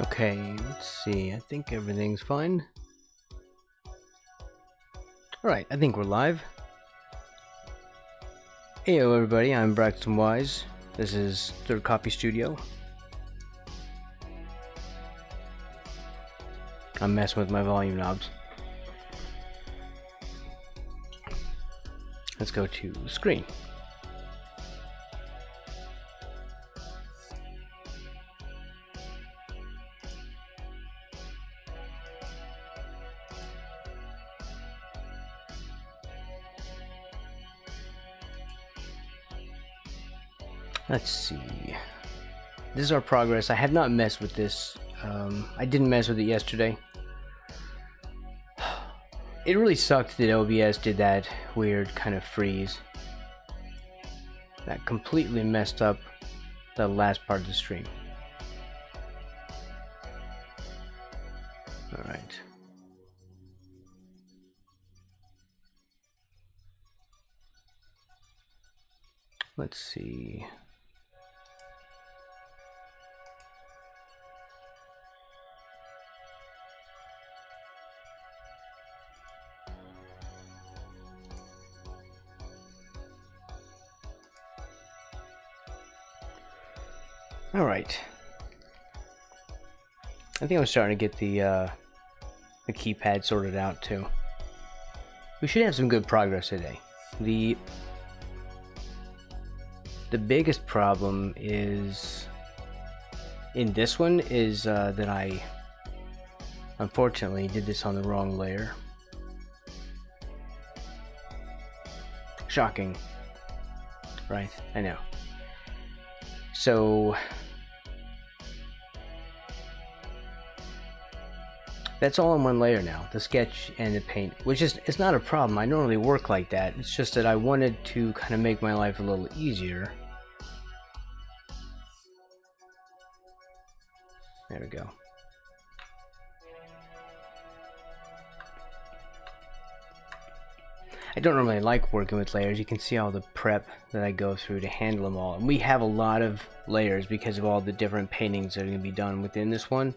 Okay, let's see. I think everything's fine. Alright, I think we're live. Heyo everybody, I'm Braxton Wise. This is Third Copy Studio. I'm messing with my volume knobs. Let's go to screen. Let's see. This is our progress. I have not messed with this. I didn't mess with it yesterday. It really sucked that OBS did that weird kind of freeze. That completely messed up the last part of the stream. Alright. Let's see. All right. I think I'm starting to get the keypad sorted out too. We should have some good progress today. The biggest problem is in this one is that I unfortunately did this on the wrong layer. Shocking, right? I know. So that's all in one layer now, the sketch and the paint, which is, it's not a problem. I normally work like that. It's just that I wanted to kind of make my life a little easier. There we go. I don't normally like working with layers. You can see all the prep that I go through to handle them all. And we have a lot of layers because of all the different paintings that are going to be done within this one.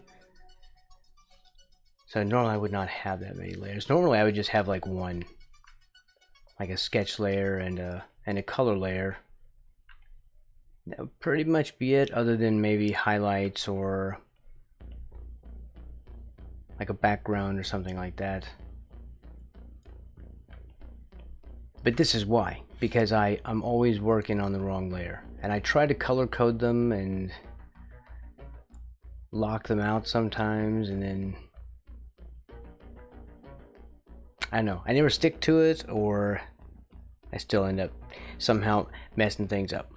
So normally I would not have that many layers. Normally I would just have like one. Like a sketch layer and a color layer. That would pretty much be it, other than maybe highlights or like a background or something like that. But this is why, because I'm always working on the wrong layer, and I try to color code them and lock them out sometimes, and then I don't know, I never stick to it, or I still end up somehow messing things up.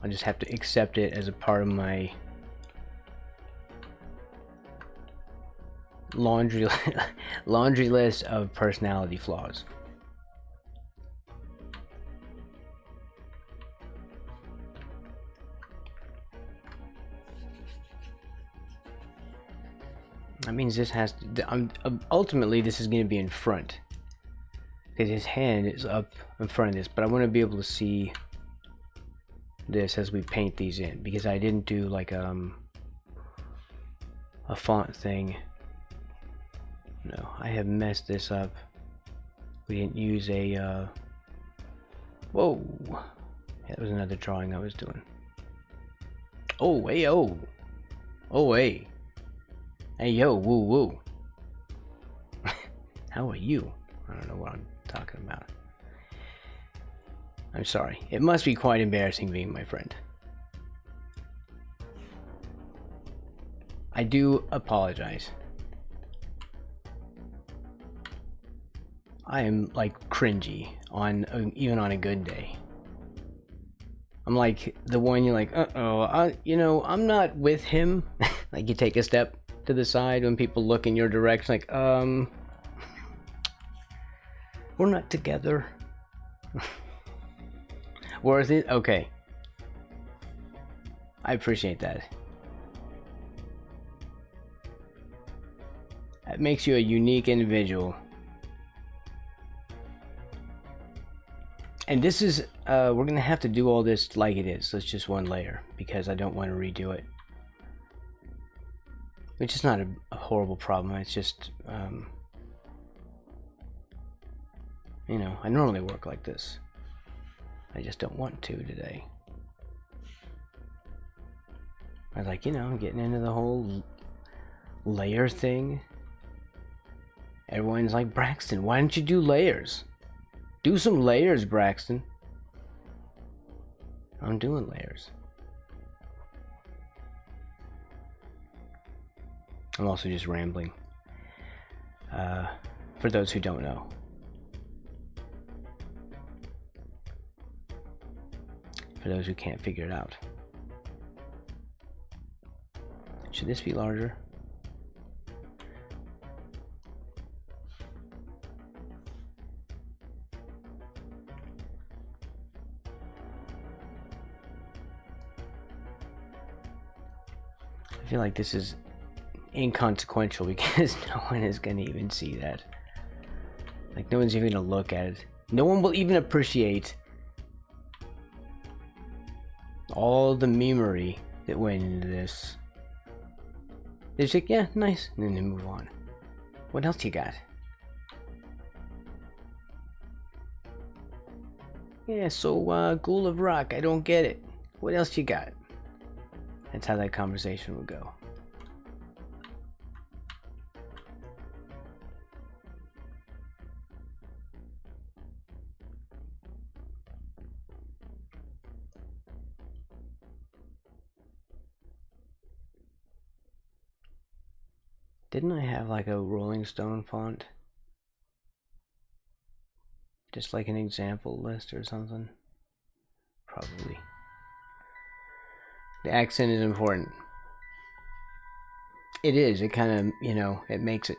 I just have to accept it as a part of my laundry list of personality flaws. That means this has to, ultimately this is going to be in front. Because his hand is up in front of this, but I want to be able to see this as we paint these in, because I didn't do like a font thing. No, I have messed this up. We didn't use a whoa, yeah, that was another drawing I was doing. Oh, hey, oh, oh, hey, hey, yo, woo, woo. How are you? I don't know what I'm talking about. I'm sorry. It must be quite embarrassing being my friend. I do apologize. I am like cringy on even on a good day. I'm like the one you're like, you know, I'm not with him. Like you take a step to the side when people look in your direction, like, we're not together. Worth it? Okay. I appreciate that. That makes you a unique individual. And this is, we're gonna have to do all this like it is. So it's just one layer because I don't want to redo it. Which is not a horrible problem. It's just, you know, I normally work like this. I just don't want to today. I was like, you know, I'm getting into the whole layer thing. Everyone's like, Braxton, why don't you do layers? Do some layers, Braxton. I'm doing layers. I'm also just rambling. For those who don't know. For those who can't figure it out. Should this be larger? I feel like this is inconsequential because no one is going to even see that. Like, no one's even going to look at it. No one will even appreciate all the memery that went into this. They're just like, yeah, nice, and then they move on. What else you got? Yeah, so, Ghoul of Rock, I don't get it. What else you got? That's how that conversation would go. Didn't I have like a Rolling Stone font? Just like an example list or something? Probably. The accent is important. It is. It kind of, you know, it makes it.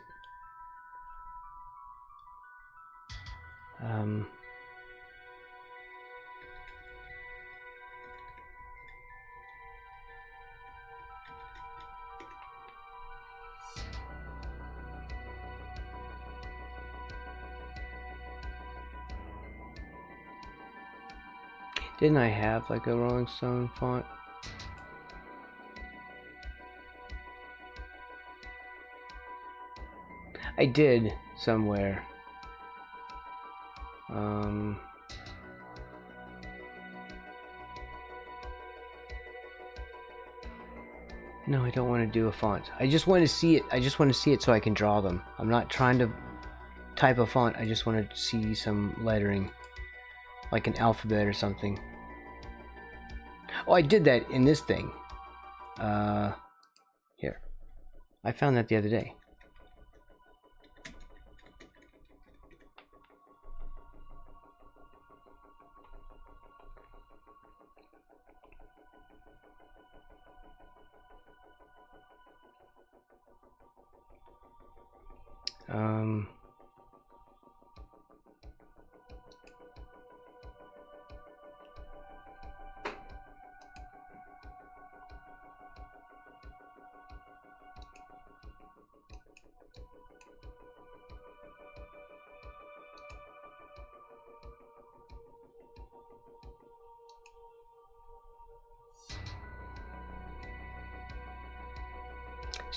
Didn't I have like a Rolling Stone font? I did somewhere. No, I don't want to do a font. I just want to see it. I just want to see it so I can draw them. I'm not trying to type a font. I just want to see some lettering, like an alphabet or something. Oh, I did that in this thing. Here. I found that the other day.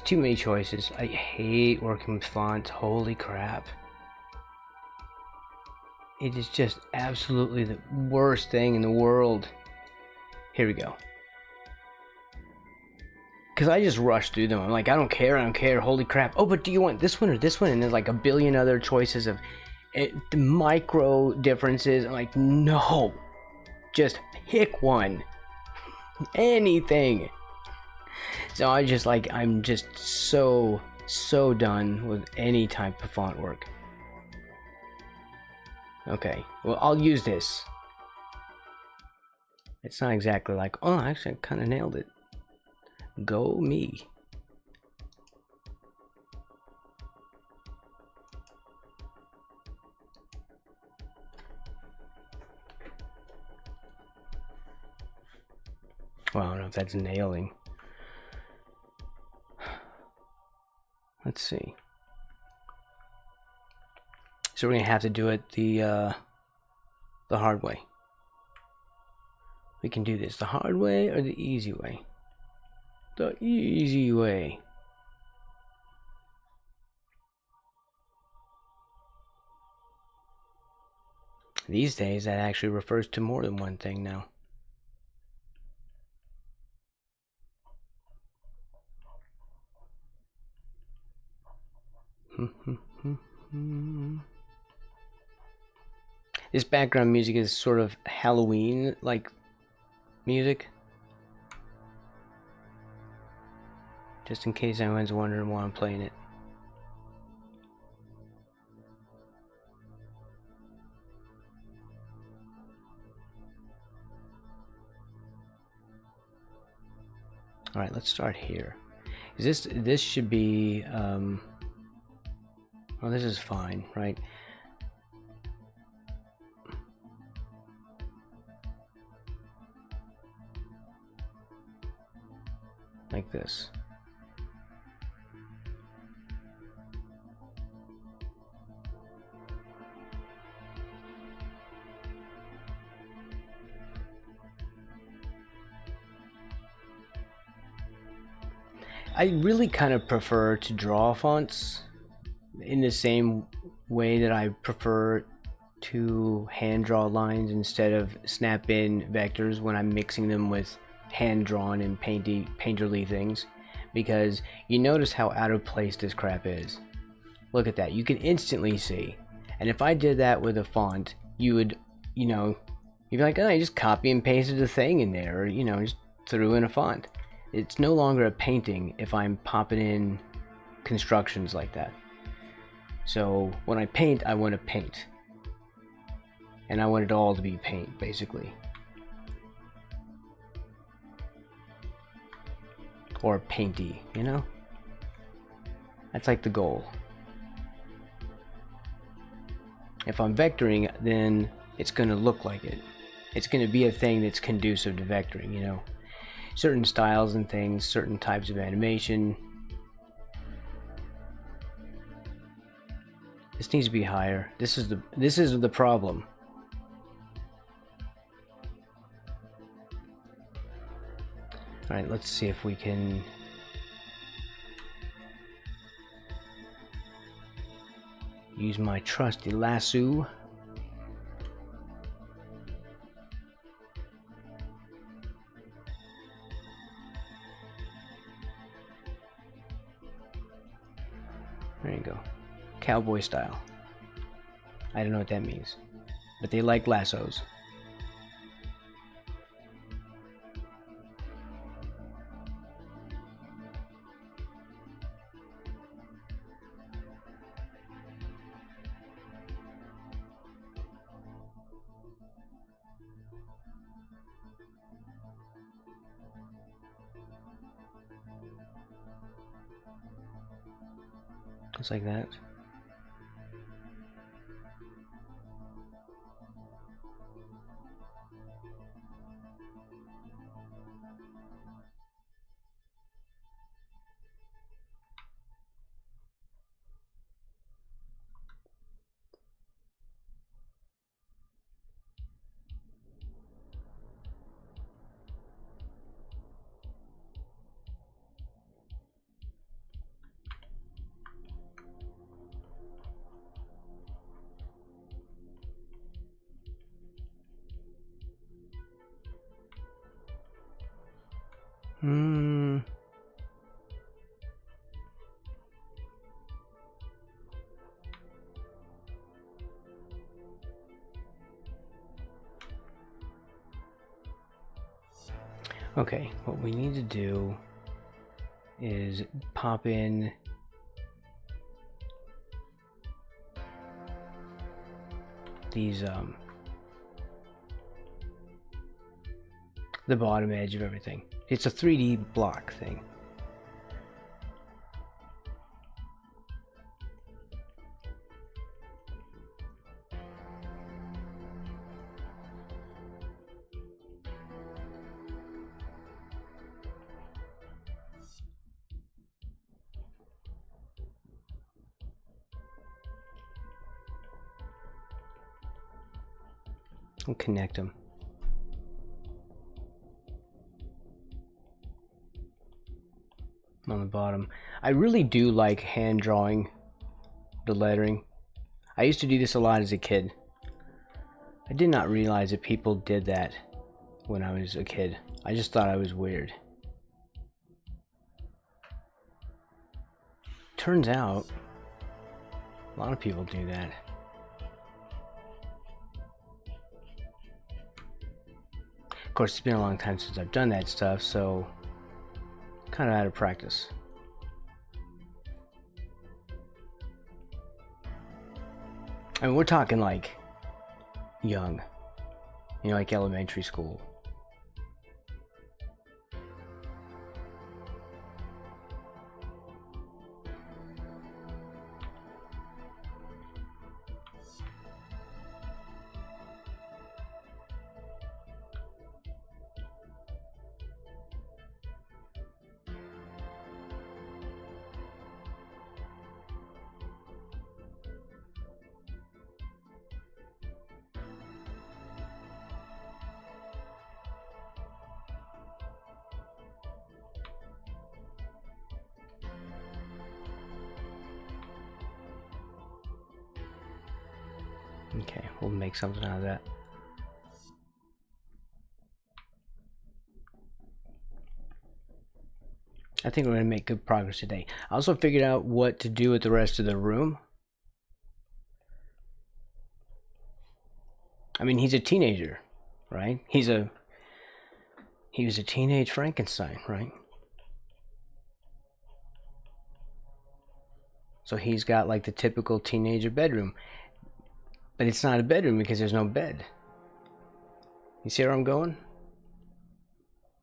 too many choices. I hate working with fonts. Holy crap. It is just absolutely the worst thing in the world. Here we go. Because I just rush through them. I'm like, I don't care. Holy crap. Oh, but do you want this one or this one? And there's like a billion other choices of the micro differences. I'm like, no. Just pick one. Anything. So I just like, I'm just so done with any type of font work. Okay, well, I'll use this. It's not exactly like, oh, actually, I kind of nailed it. Go me. Well, I don't know if that's nailing. Let's see. So we're gonna have to do it the hard way. We can do this the hard way or the easy way. The easy way. These days, that actually refers to more than one thing now. This background music is sort of Halloween-like music. Just in case anyone's wondering why I'm playing it. Alright, let's start here. This should be, well, this is fine, right? Like this. I really kind of prefer to draw fonts in the same way that I prefer to hand draw lines instead of snap in vectors when I'm mixing them with hand drawn and painterly things, because you notice how out of place this crap is. Look at that, you can instantly see. And if I did that with a font, you would, you know, you'd be like, oh, I just copy and pasted a thing in there, or, you know, just threw in a font. It's no longer a painting if I'm popping in constructions like that. So when I paint, I want to paint. And I want it all to be paint, basically. Or painty, you know? That's like the goal. If I'm vectoring, then it's going to look like it. It's going to be a thing that's conducive to vectoring, you know? Certain styles and things, certain types of animation. This needs to be higher. This is the problem. All right, let's see if we can use my trusty lasso. There you go. Cowboy style. I don't know what that means, but they like lassos. Just like that. Okay, what we need to do is pop in these the bottom edge of everything. It's a 3D block thing. And connect them. On the bottom. I really do like hand drawing the lettering. I used to do this a lot as a kid. I did not realize that people did that when I was a kid. I just thought I was weird. Turns out a lot of people do that. Of course, it's been a long time since I've done that stuff, so kind of out of practice. I mean, we're talking like young, you know, like elementary school. Okay, we'll make something out of that. I think we're going to make good progress today. I also figured out what to do with the rest of the room. I mean, he's a teenager, right? He was a teenage Frankenstein, right? So he's got like the typical teenager bedroom. But it's not a bedroom because there's no bed. You see where I'm going?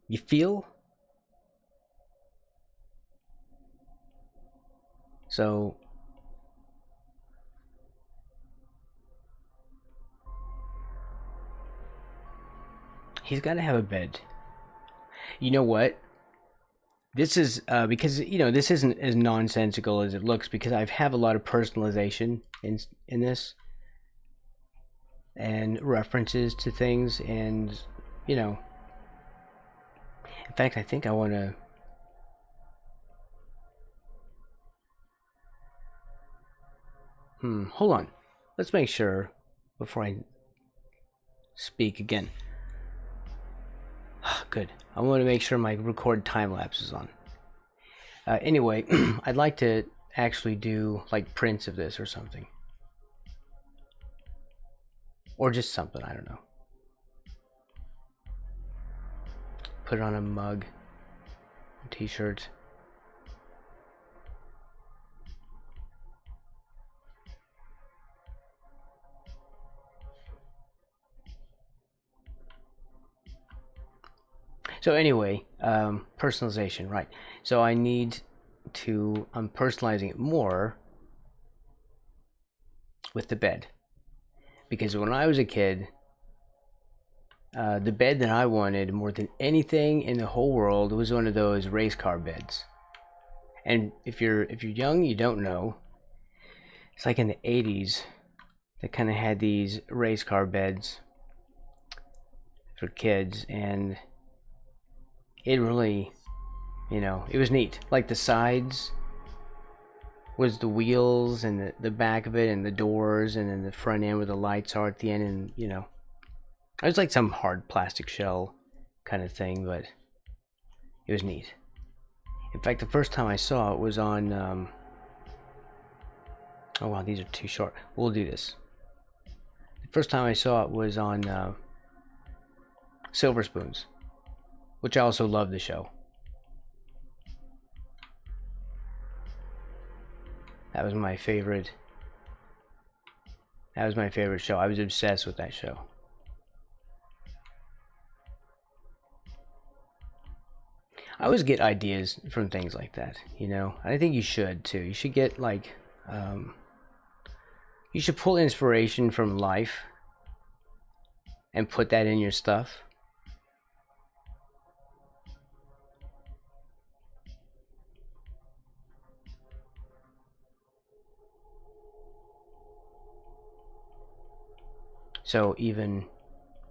You feel? So he's got to have a bed. You know what? This is because, you know, this isn't as nonsensical as it looks, because I have a lot of personalization in this, and references to things, and, you know, in fact, I think I want to hold on, let's make sure before I speak again. Good. I want to make sure my record time lapse is on. Anyway, I'd like to actually do like prints of this or something, or just something, I don't know. Put it on a mug, a t-shirt. So anyway, personalization, right? So I need to, I'm personalizing it more with the bed, because when I was a kid, the bed that I wanted more than anything in the whole world was one of those race car beds. And if you're young, you don't know. It's like in the 80s, they kind of had these race car beds for kids, and it really, you know, it was neat. Like the sides was the wheels, and the back of it, and the doors, and then the front end where the lights are at the end, and, you know, it was like some hard plastic shell kind of thing, but it was neat. In fact, the first time I saw it was on, oh wow, these are too short. We'll do this. The first time I saw it was on Silver Spoons. which I also love the show. That was my favorite. That was my favorite show. I was obsessed with that show. I always get ideas from things like that, you know. I think you should too. You should get like, you should pull inspiration from life and put that in your stuff. So even,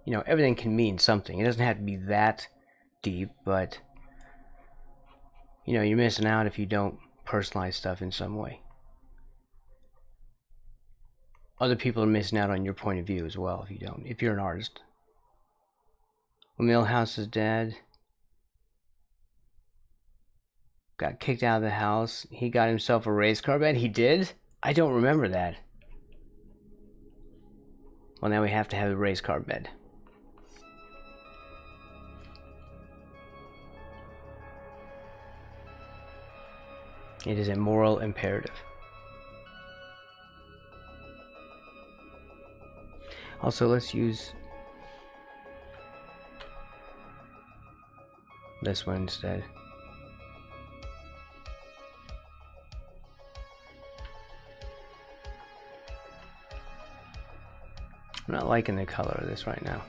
you know, everything can mean something. It doesn't have to be that deep, but you know, you're missing out if you don't personalize stuff in some way. Other people are missing out on your point of view as well if you don't, if you're an artist. When Milhouse's dad got kicked out of the house, he got himself a race car bed. He did? I don't remember that. Well, now we have to have a race car bed. It is a moral imperative. Also, let's use this one instead. I'm not liking the color of this right now.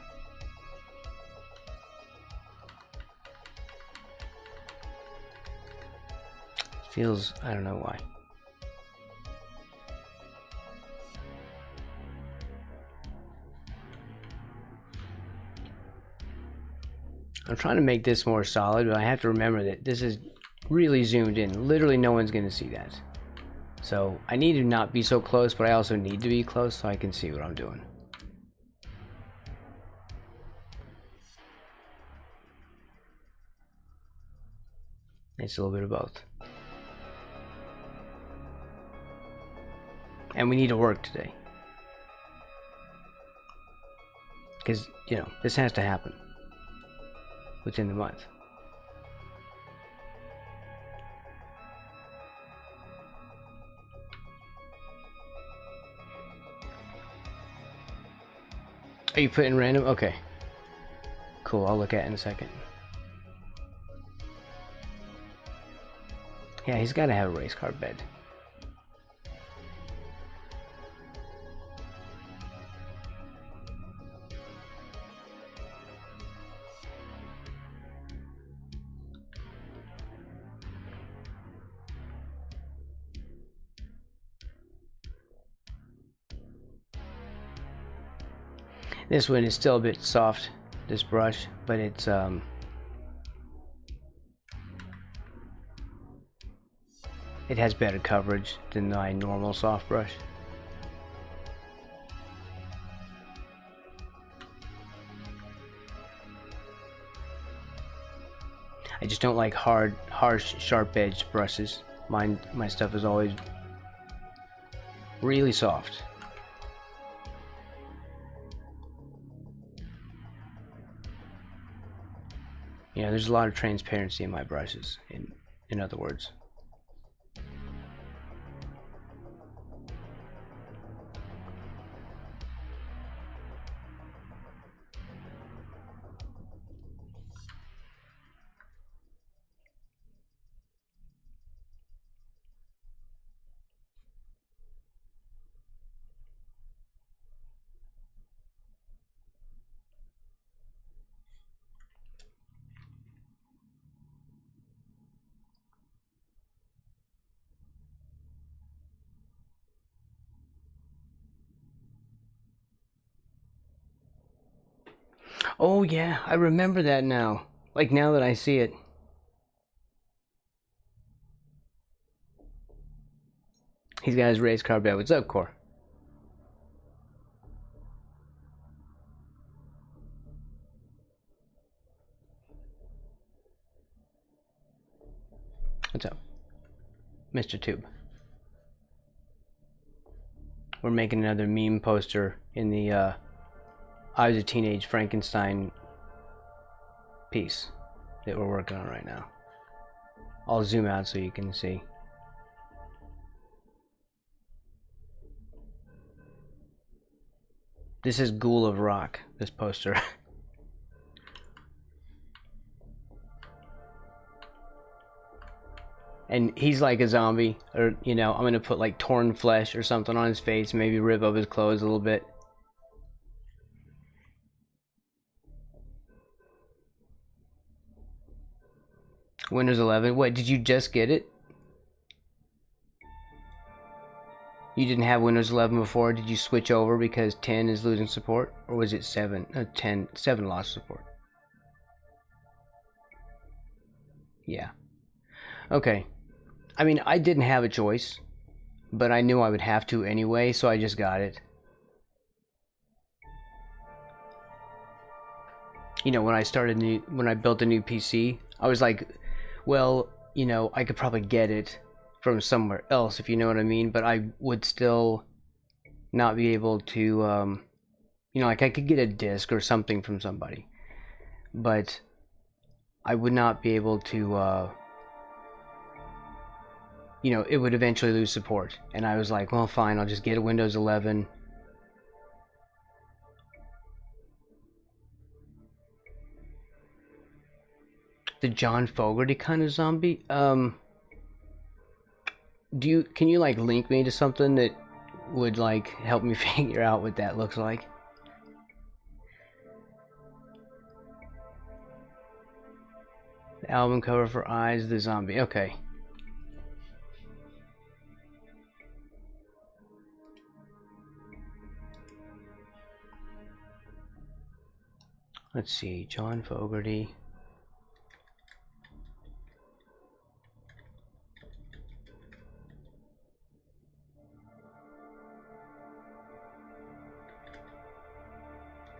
It feels, I don't know why. I'm trying to make this more solid, but I have to remember that this is really zoomed in. Literally no one's going to see that. So I need to not be so close, but I also need to be close so I can see what I'm doing. It's a little bit of both. And we need to work today. Because, you know, this has to happen within the month. Are you putting random? Okay. Cool, I'll look at it in a second. Yeah, he's got to have a race car bed. This one is still a bit soft, this brush, but it's it has better coverage than my normal soft brush. I just don't like harsh, sharp-edged brushes. My stuff is always really soft. You know, there's a lot of transparency in my brushes, in other words. Oh yeah, I remember that now. Like now that I see it. He's got his race car bed. What's up, Core? What's up, Mr. Tube? We're making another meme poster in the I Was a Teenage Frankenstein piece. that we're working on right now. I'll zoom out so you can see. This is Ghoul of Rock, this poster. And he's like a zombie, or, you know, I'm gonna put like torn flesh or something on his face, maybe rip up his clothes a little bit. Windows 11, what, did you just get it? You didn't have Windows 11 before, did you switch over because 10 is losing support? Or was it 7 lost support? Yeah. Okay. I mean, I didn't have a choice, but I knew I would have to anyway, so I just got it. You know, when I built a new PC, I was like, well, you know, I could probably get it from somewhere else, if you know what I mean, but I would still not be able to, you know, like I could get a disc or something from somebody, but I would not be able to, you know, it would eventually lose support. And I was like, well, fine, I'll just get a Windows 11. The John Fogerty kind of zombie? Can you like link me to something that would like help me figure out what that looks like? The album cover for Eyes the Zombie. Okay. Let's see, John Fogerty.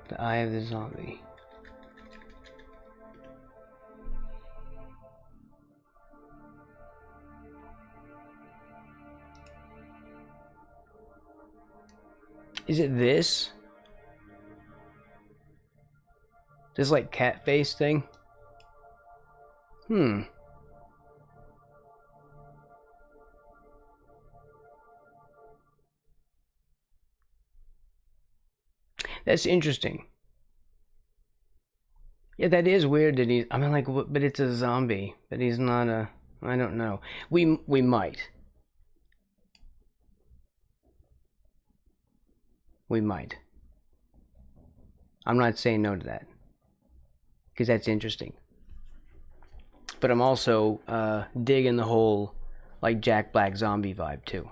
The Eye of the Zombie. Is it this? This like cat face thing? That's interesting. Yeah, that is weird that he's, I mean, like, but it's a zombie, but he's not a, I don't know. We might. We might. I'm not saying no to that, because that's interesting. But I'm also digging the whole, like, Jack Black zombie vibe, too.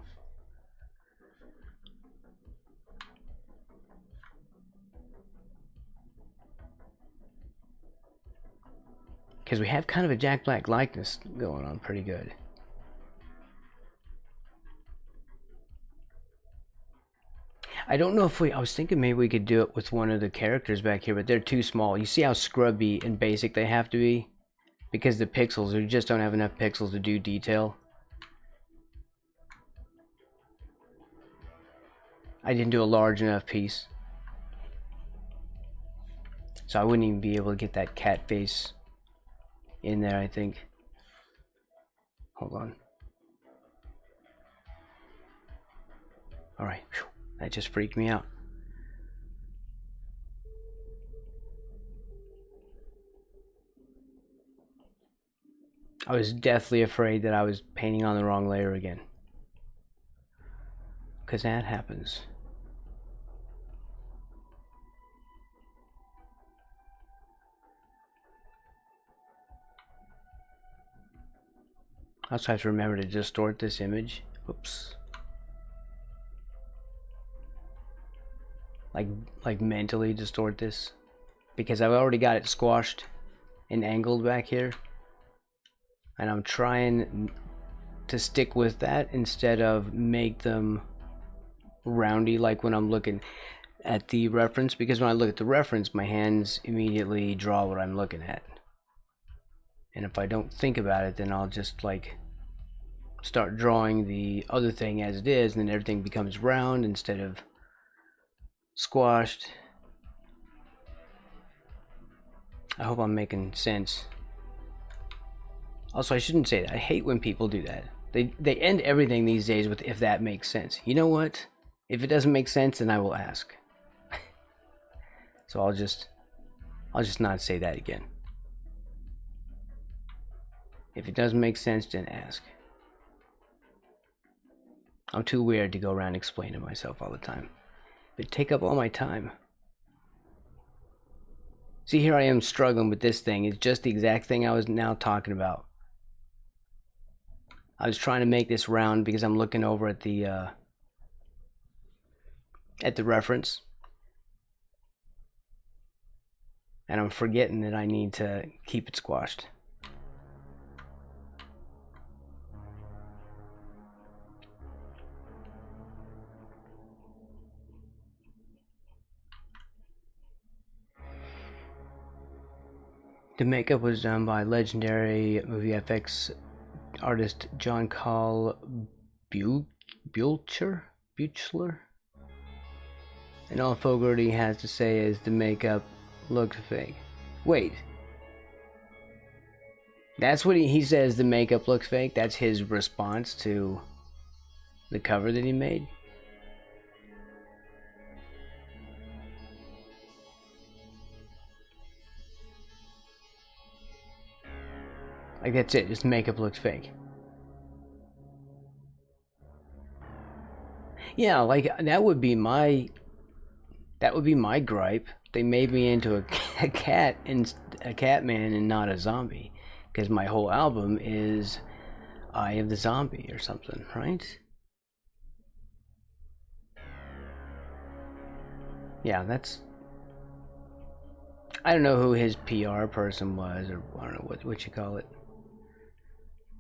Because we have kind of a Jack Black likeness going on pretty good. I don't know if I was thinking maybe we could do it with one of the characters back here, but they're too small. You see how scrubby and basic they have to be? Because the pixels, we just don't have enough pixels to do detail. I didn't do a large enough piece. So I wouldn't even be able to get that cat face in there, I think. Hold on. Alright, that just freaked me out. I was deathly afraid that I was painting on the wrong layer again. Because that happens. I also have to remember to distort this image. Oops. Like mentally distort this. Because I've already got it squashed and angled back here. And I'm trying to stick with that instead of make them roundy like when I'm looking at the reference. Because when I look at the reference, my hands immediately draw what I'm looking at. And if I don't think about it, then I'll just like start drawing the other thing as it is, and then everything becomes round instead of squashed. I hope I'm making sense. Also, I shouldn't say that. I hate when people do that. They end everything these days with "if that makes sense." You know what? If it doesn't make sense, then I will ask. So I'll just not say that again. If it doesn't make sense, then ask. I'm too weird to go around explaining myself all the time. It'd take up all my time. See, here I am struggling with this thing. It's just the exact thing I was now talking about. I was trying to make this round because I'm looking over at the reference. And I'm forgetting that I need to keep it squashed. The makeup was done by legendary movie FX artist John Karl Buechler. And all Fogarty has to say is the makeup looked fake. Wait. That's what he says, the makeup looks fake? That's his response to the cover that he made? Like, that's it, just makeup looks fake. Yeah, like, that would be my gripe. They made me into a cat and a cat man and not a zombie, because my whole album is Eye of the Zombie or something, right? Yeah, that's, I don't know who his PR person was, or I don't know what you call it.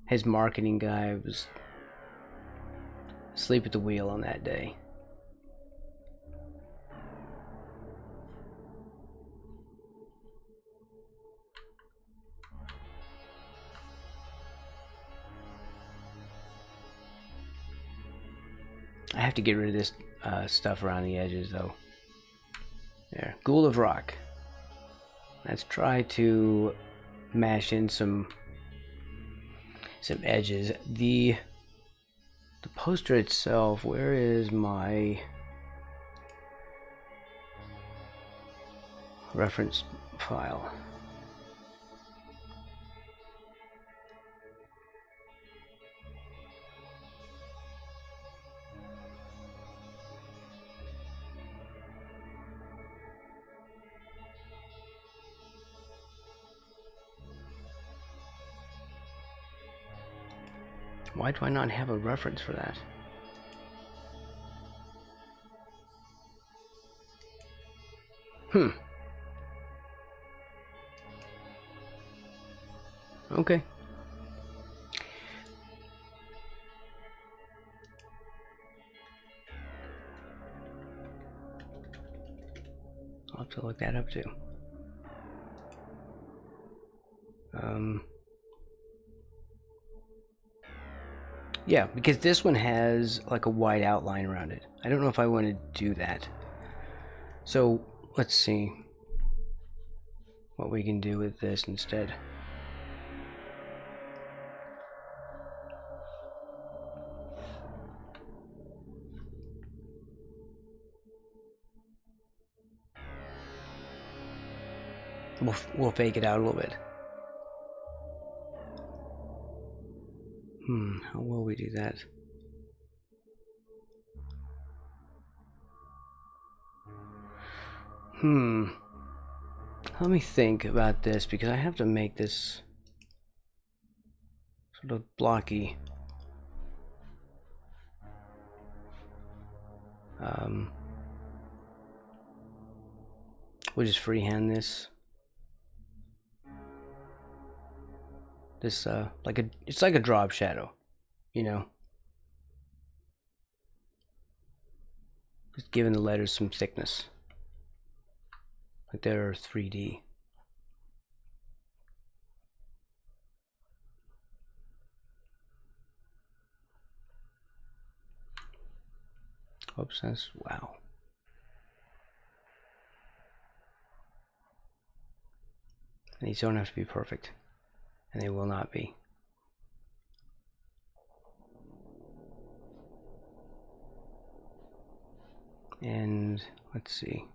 His marketing guy was asleep at the wheel on that day. I have to get rid of this stuff around the edges, though. There, Ghoul of Rock. Let's try to mash in some edges. The poster itself, where is my reference file? Why do I not have a reference for that? Okay. I'll have to look that up too. Yeah, because this one has like a white outline around it. I don't know if I want to do that. So let's see what we can do with this instead. We'll fake it out a little bit. How will we do that? Let me think about this, because I have to make this sort of blocky. We'll just freehand this. This it's like a drop shadow, you know. Just giving the letters some thickness, like they're 3D. Oops, that's wow. And these don't have to be perfect, and they will not be. And let's see.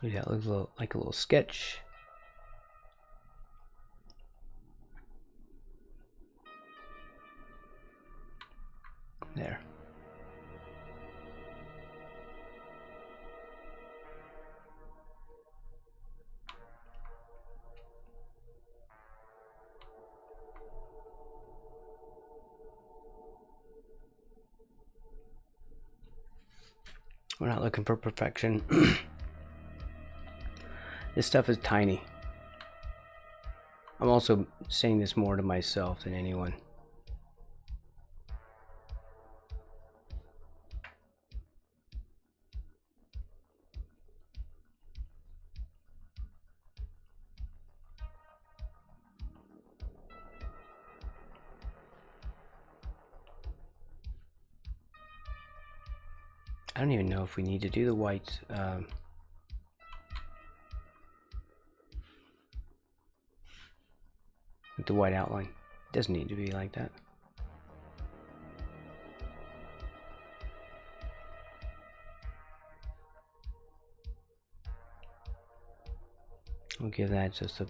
Yeah, it looks like a little sketch. There. We're not looking for perfection. This stuff is tiny. I'm also saying this more to myself than anyone. I don't even know if we need to do the whites. With the white outline. It doesn't need to be like that. We'll give that just a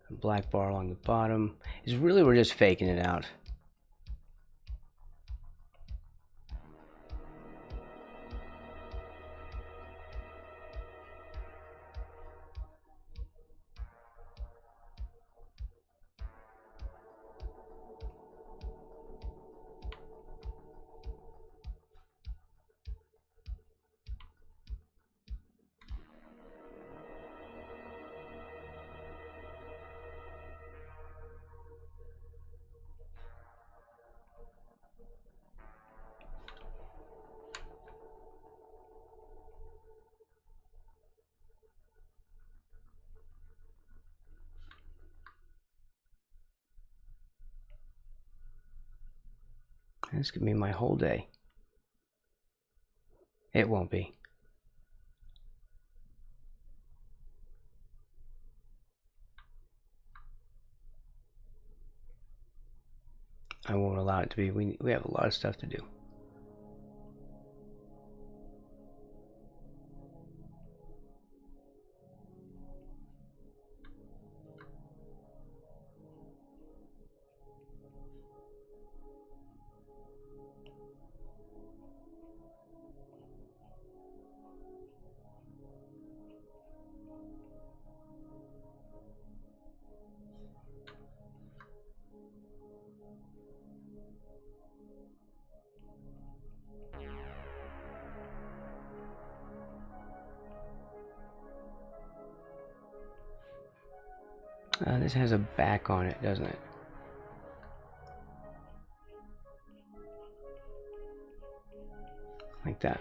black bar along the bottom. It's really, we're just faking it out. This could be my whole day. It won't be. I won't allow it to be. We have a lot of stuff to do. This has a back on it, doesn't it? Like that.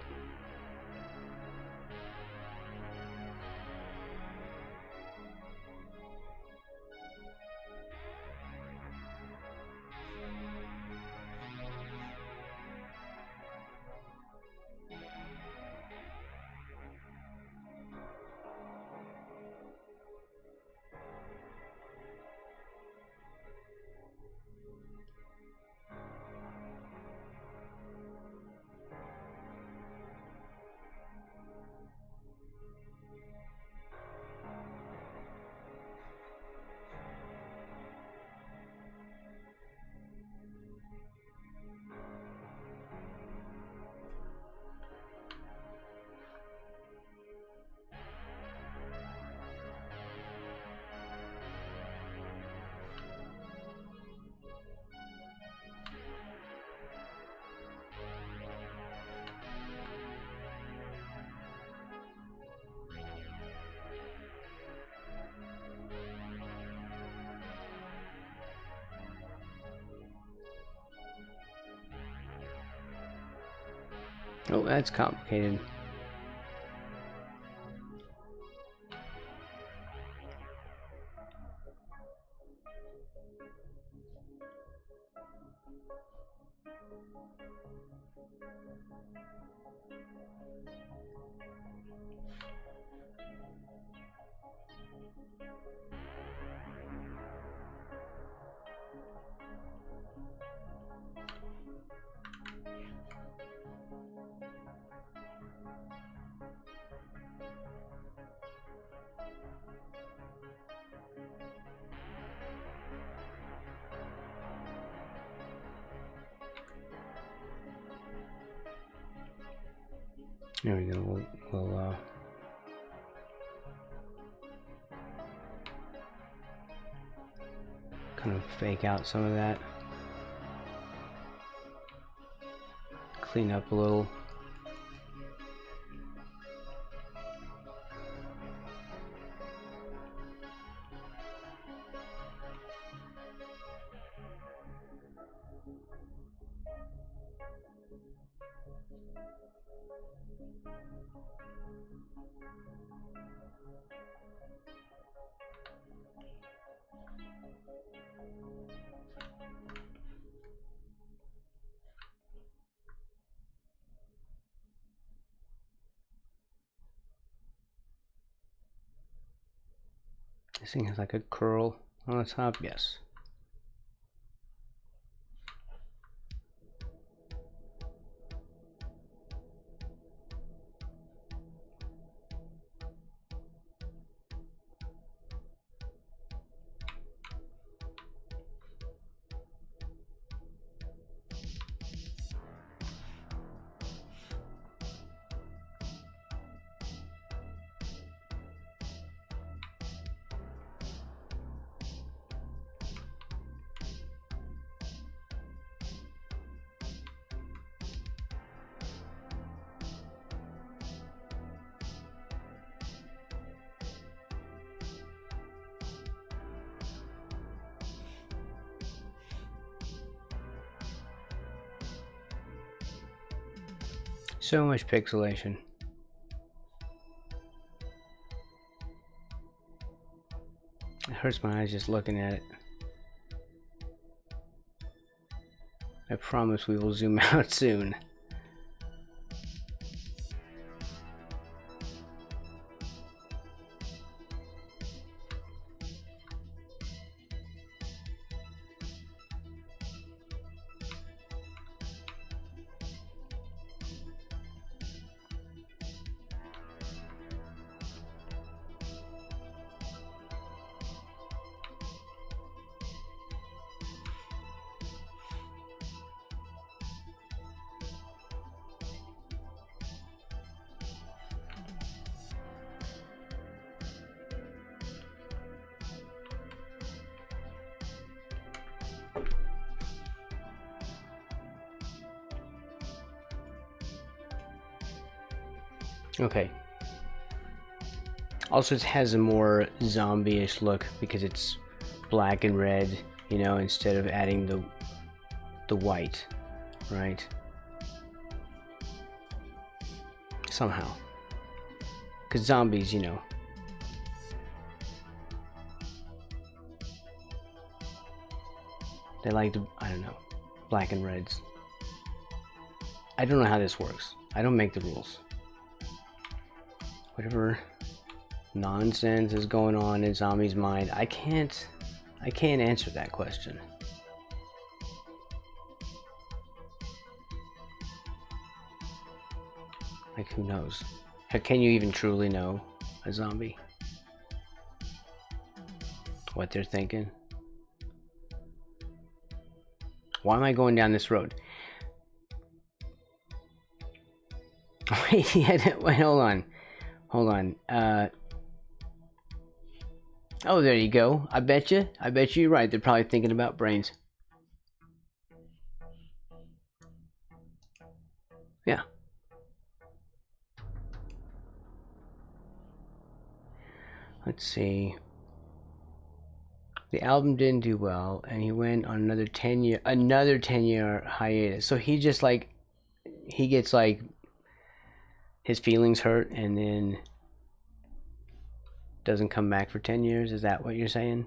Oh, that's complicated. There we go. We'll kind of fake out some of that. Clean up a little. This thing has like a curl on the top, yes. So much pixelation. It hurts my eyes just looking at it. I promise we will zoom out soon. Okay. Also, it has a more zombie-ish look because it's black and red, you know, instead of adding the white, right? Somehow. Because zombies, you know. They like the, I don't know, black and reds. I don't know how this works. I don't make the rules. Whatever nonsense is going on in Zombie's mind, I can't answer that question. Like, who knows? Can you even truly know a zombie? What they're thinking? Why am I going down this road? Wait, wait, hold on. Hold on. Oh, there you go. I bet you're right. They're probably thinking about brains. Yeah. Let's see. The album didn't do well, and he went on another 10-year hiatus. So he just like, he gets like his feelings hurt and then doesn't come back for 10 years. Is that what you're saying?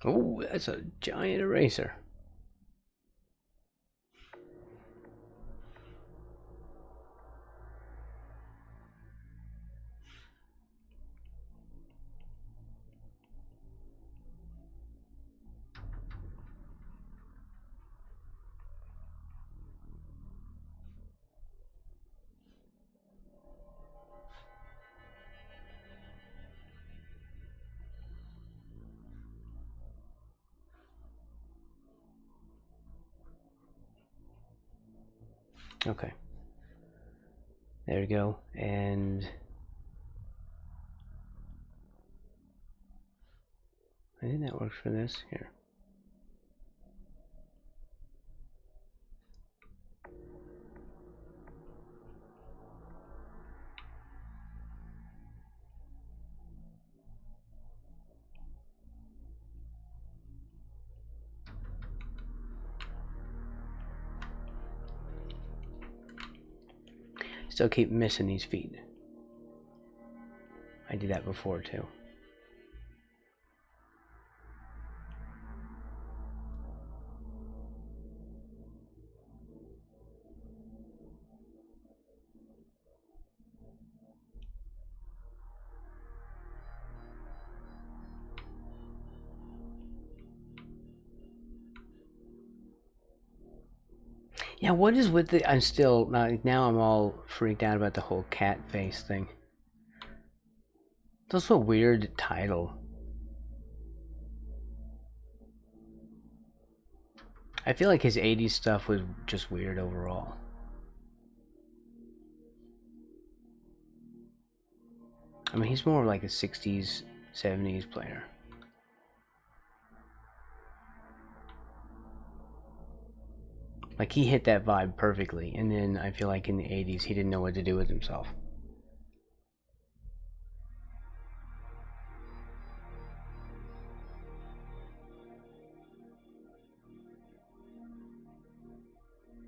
Oh, that's a giant eraser. Okay. There we go. And I think that works for this. Here. Still keep missing these feet. I did that before too. Yeah, what is with the... I'm still... Now I'm all freaked out about the whole cat face thing. It's also a weird title. I feel like his 80s stuff was just weird overall. I mean, he's more like a 60s, 70s player. Like, he hit that vibe perfectly, and then I feel like in the 80s he didn't know what to do with himself.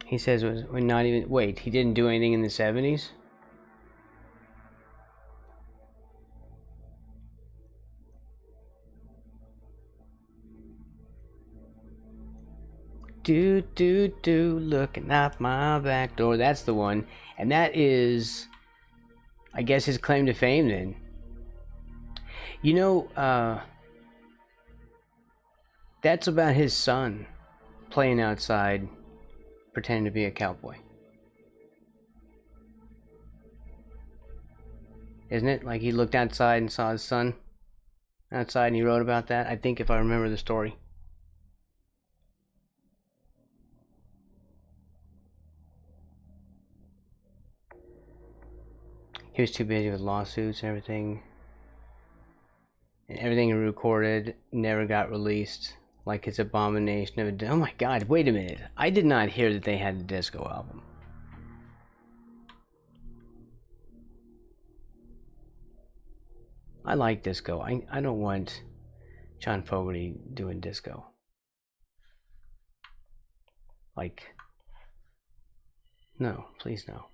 He says we're not even... Wait, he didn't do anything in the 70s? Do, looking out my back door. That's the one. And that is, I guess, his claim to fame then. You know, that's about his son playing outside, pretending to be a cowboy. Isn't it? Like, he looked outside and saw his son outside and he wrote about that, I think, if I remember the story. He was too busy with lawsuits and everything. And everything he recorded never got released. Like his Abomination of a... Oh my god, wait a minute. I did not hear that they had a disco album. I like disco. I don't want John Fogerty doing disco. Like... No, please no.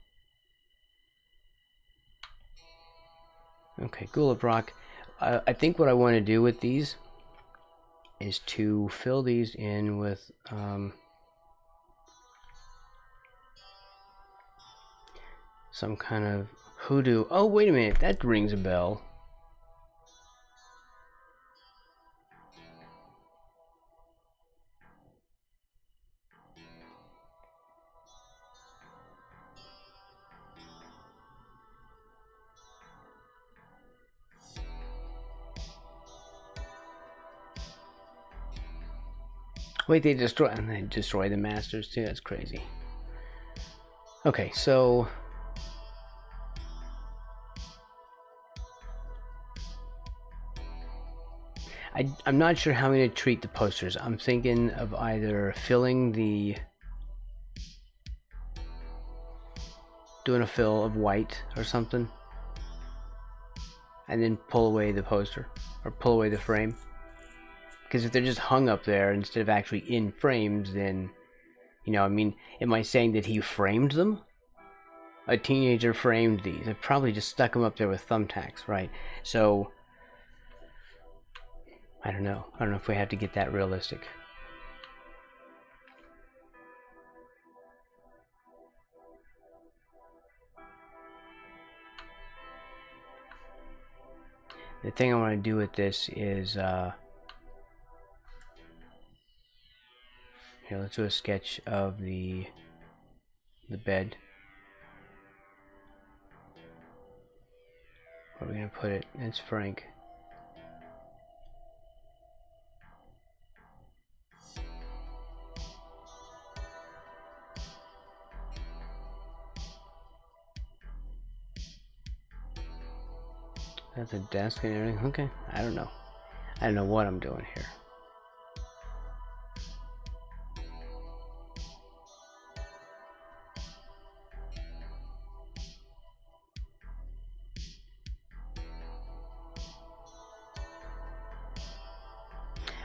Okay, Gulab Rock. I think what I want to do with these is to fill these in with some kind of hoodoo. Oh, wait a minute, that rings a bell. Wait, they destroy the masters too. That's crazy. Okay, so I'm not sure how I'm going to treat the posters. I'm thinking of either doing a fill of white or something, and then pull away the poster or pull away the frame. Because if they're just hung up there instead of actually in frames, then, you know, I mean, am I saying that he framed them? A teenager framed these. I probably just stuck them up there with thumbtacks, right? So, I don't know. I don't know if we have to get that realistic. The thing I want to do with this is, here, let's do a sketch of the bed. Where are we going to put it? It's Frank. That's a desk and everything. Okay, I don't know. I don't know what I'm doing here.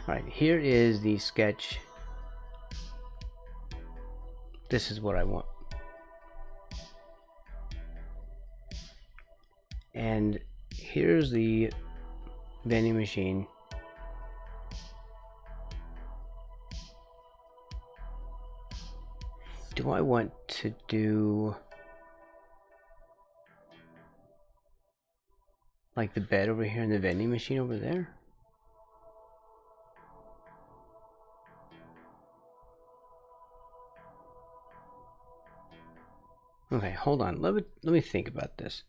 Alright, here is the sketch. This is what I want. And here's the vending machine. Do I want to do like the bed over here and the vending machine over there? Okay, hold on. Let me think about this.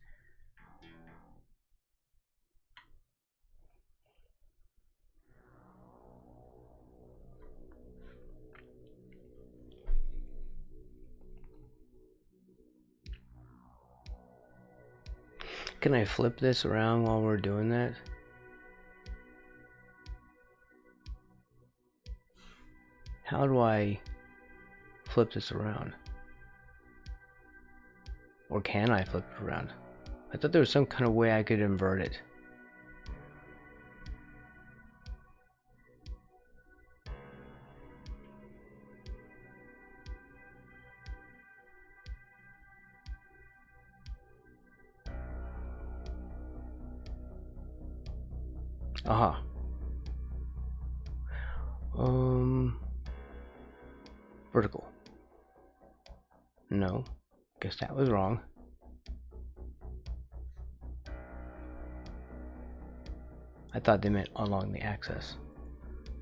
Can I flip this around while we're doing that? How do I flip this around? Or can I flip it around? I thought there was some kind of way I could invert it. Aha. Vertical. No. Guess that was wrong. I thought they meant along the axis.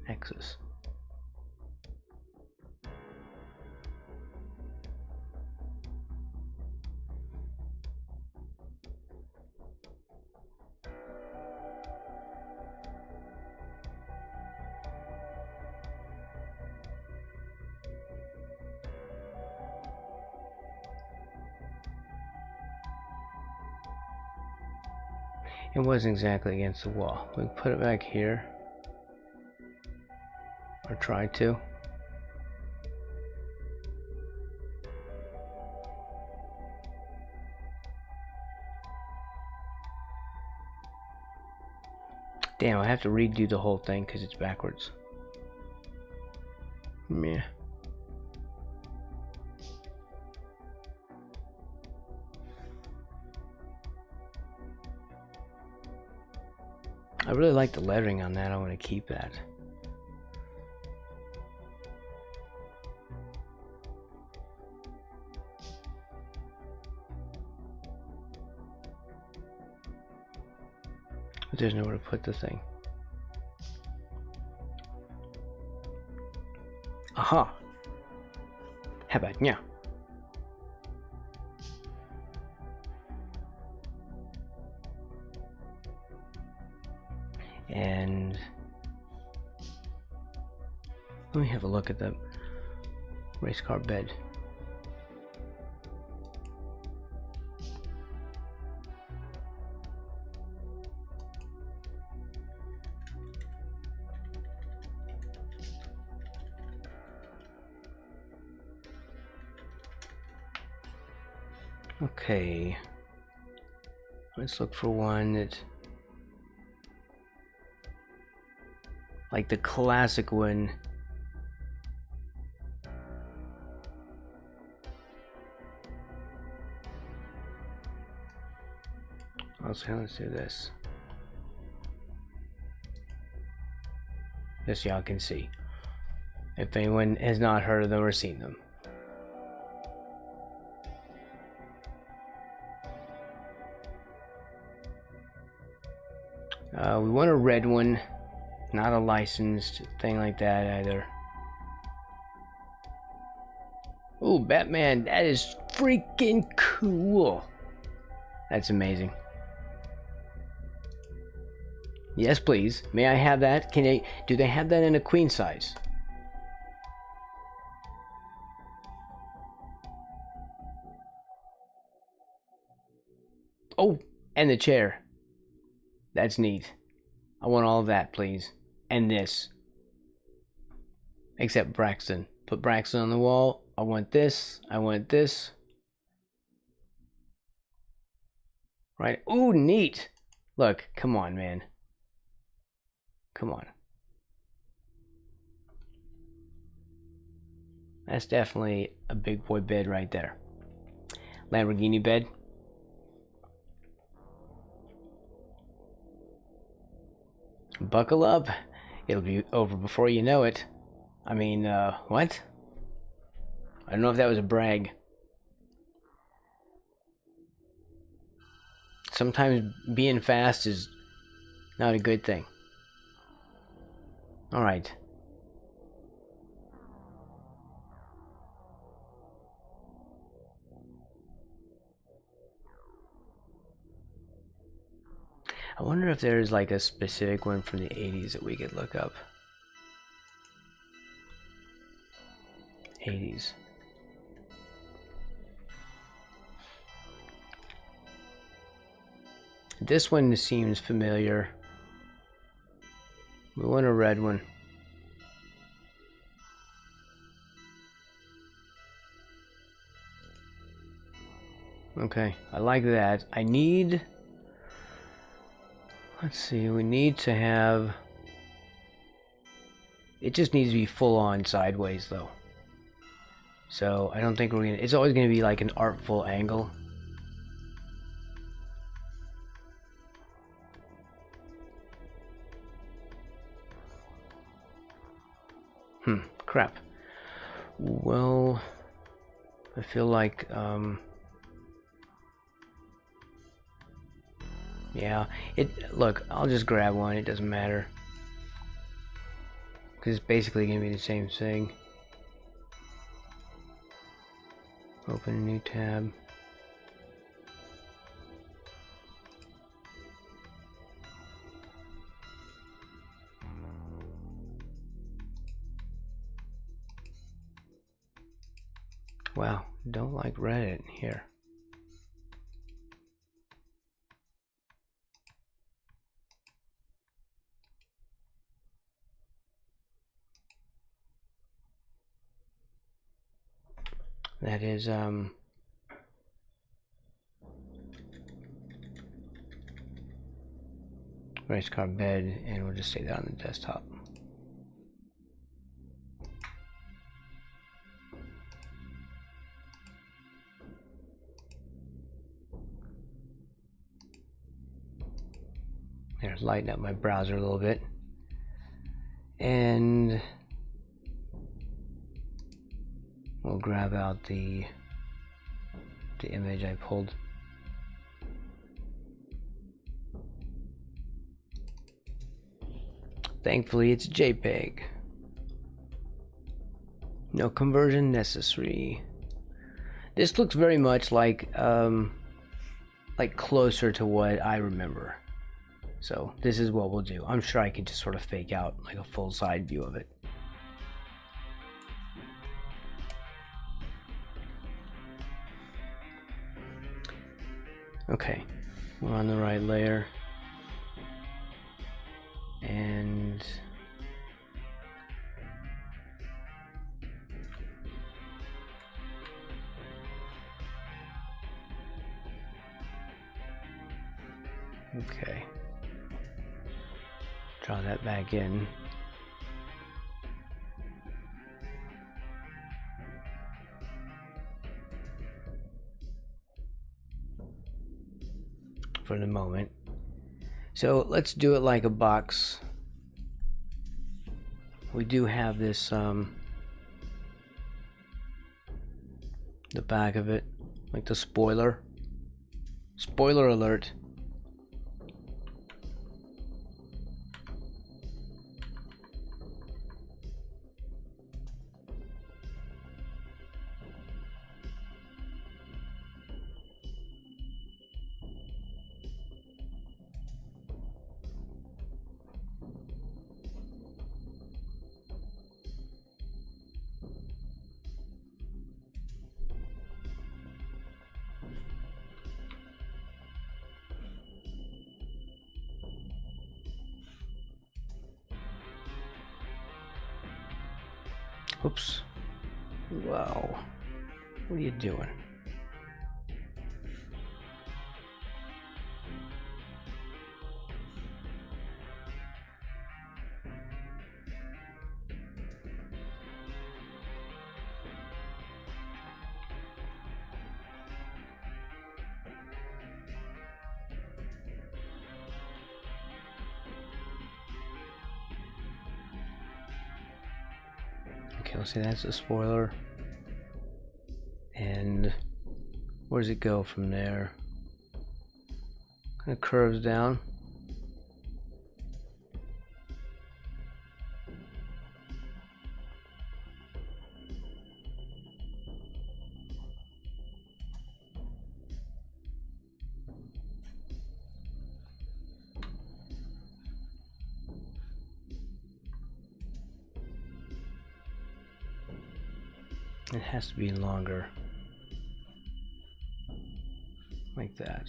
Axis. It wasn't exactly against the wall. We can put it back here. Or try to. Damn, I have to redo the whole thing because it's backwards. Meh. I really like the lettering on that. I want to keep that. But there's nowhere to put the thing. Aha! How about now? And let me have a look at the race car bed. Okay, let's look for one that, like the classic one. Let's do this. just so y'all can see, if anyone has not heard of them or seen them. We want a red one, not a licensed thing like that either. Ooh, Batman, that is freaking cool. That's amazing. Yes, please. May I have that? Do they have that in a queen size? Oh, and the chair. That's neat. I want all of that, please. And this. Except Braxton. Put Braxton on the wall. I want this. I want this. Right. Ooh, neat. Look, come on, man. Come on. That's definitely a big boy bed right there. Lamborghini bed. Buckle up. It'll be over before you know it. I mean, what? I don't know if that was a brag. Sometimes being fast is not a good thing. Alright. I wonder if there's like a specific one from the 80s that we could look up. 80s. This one seems familiar. We want a red one. Okay, I like that. I need... Let's see, we need to have... It just needs to be full on sideways though. So I don't think we're gonna... It's always gonna be like an artful angle. Crap. Well, I feel like, yeah, look, I'll just grab one, it doesn't matter. Because it's basically going to be the same thing. Open a new tab. Wow, don't like Reddit here. That is race car bed, and we'll just say that on the desktop. There's lighten up my browser a little bit, and we'll grab out the image I pulled. Thankfully, it's JPEG. No conversion necessary. This looks very much like closer to what I remember. So this is what we'll do. I'm sure I can just sort of fake out like a full side view of it. Okay, we're on the right layer. And okay, draw that back in. For the moment. So let's do it like a box. we do have this the back of it, like the spoiler. Spoiler alert. Oops. Wow. What are you doing? Okay, let's see, that's a spoiler. And where does it go from there? Kind of curves down. It has to be longer, like that.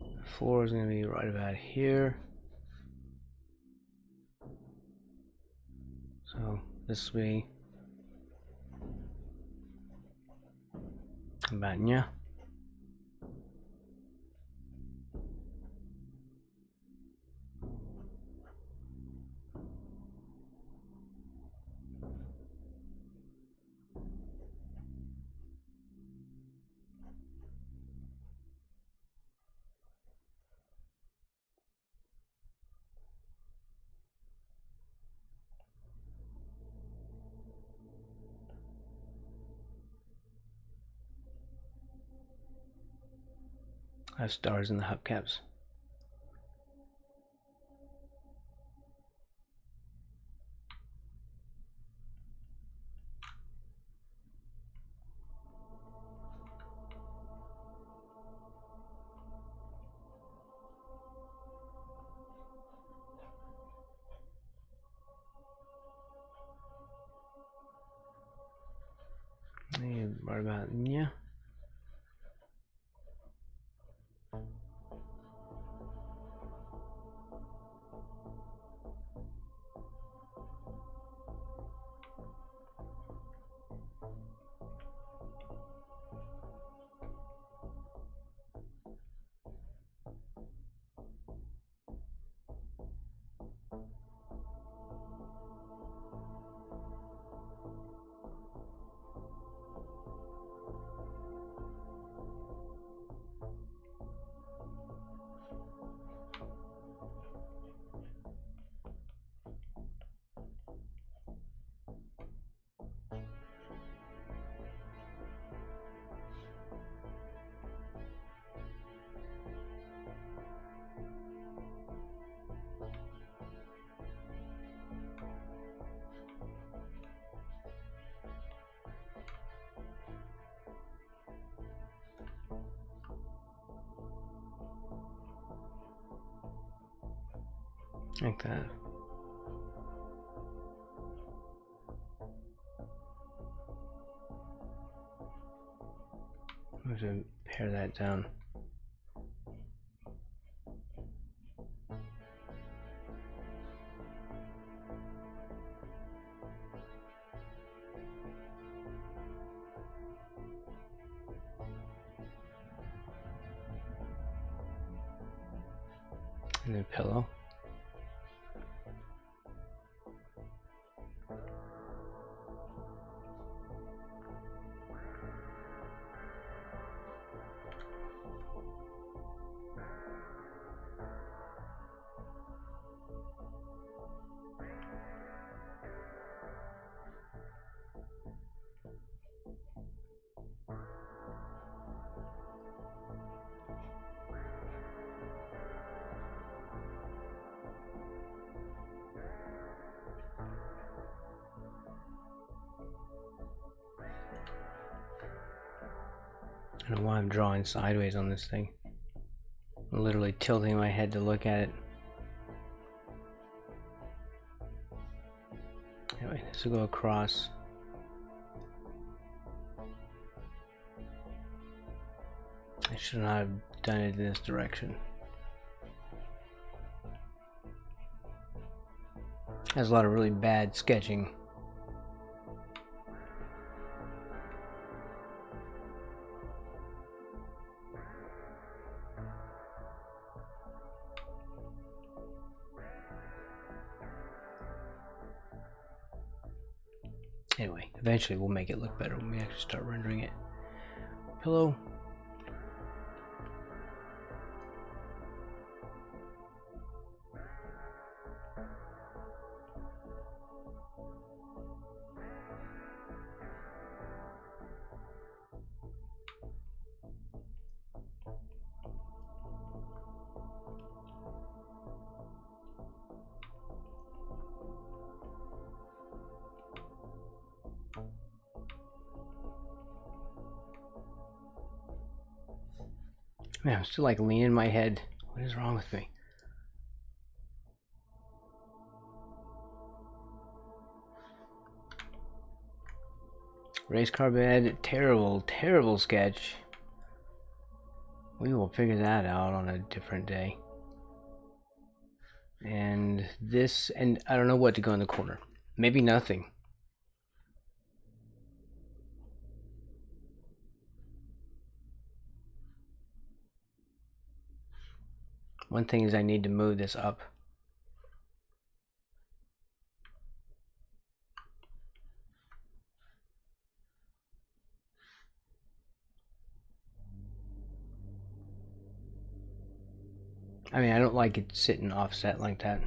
The floor is going to be right about here. So this will be about yeah. I have stars in the hubcaps. And right about yeah. Like that. I'm going to pare that down. And then pillow. I don't know why I'm drawing sideways on this thing. I'm literally tilting my head to look at it. Anyway, this will go across. I should not have done it in this direction. Has a lot of really bad sketching. Anyway, eventually we'll make it look better when we actually start rendering it. Pillow. Man, I'm still like leaning my head. What is wrong with me? Race car bed, terrible, terrible sketch. We will figure that out on a different day. And this, and I don't know what to go in the corner. Maybe nothing. One thing is I need to move this up. I mean, I don't like it sitting offset like that.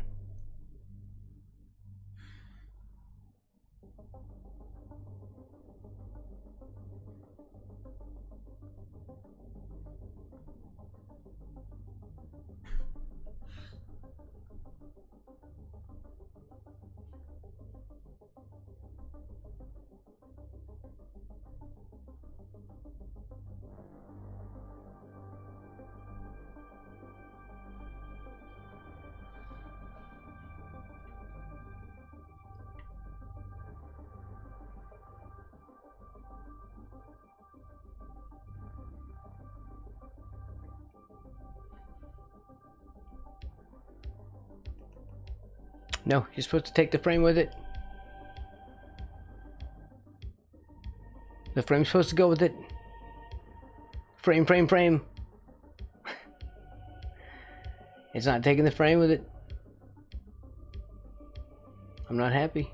No, you're supposed to take the frame with it. The frame's supposed to go with it. Frame, frame, frame. It's not taking the frame with it. I'm not happy.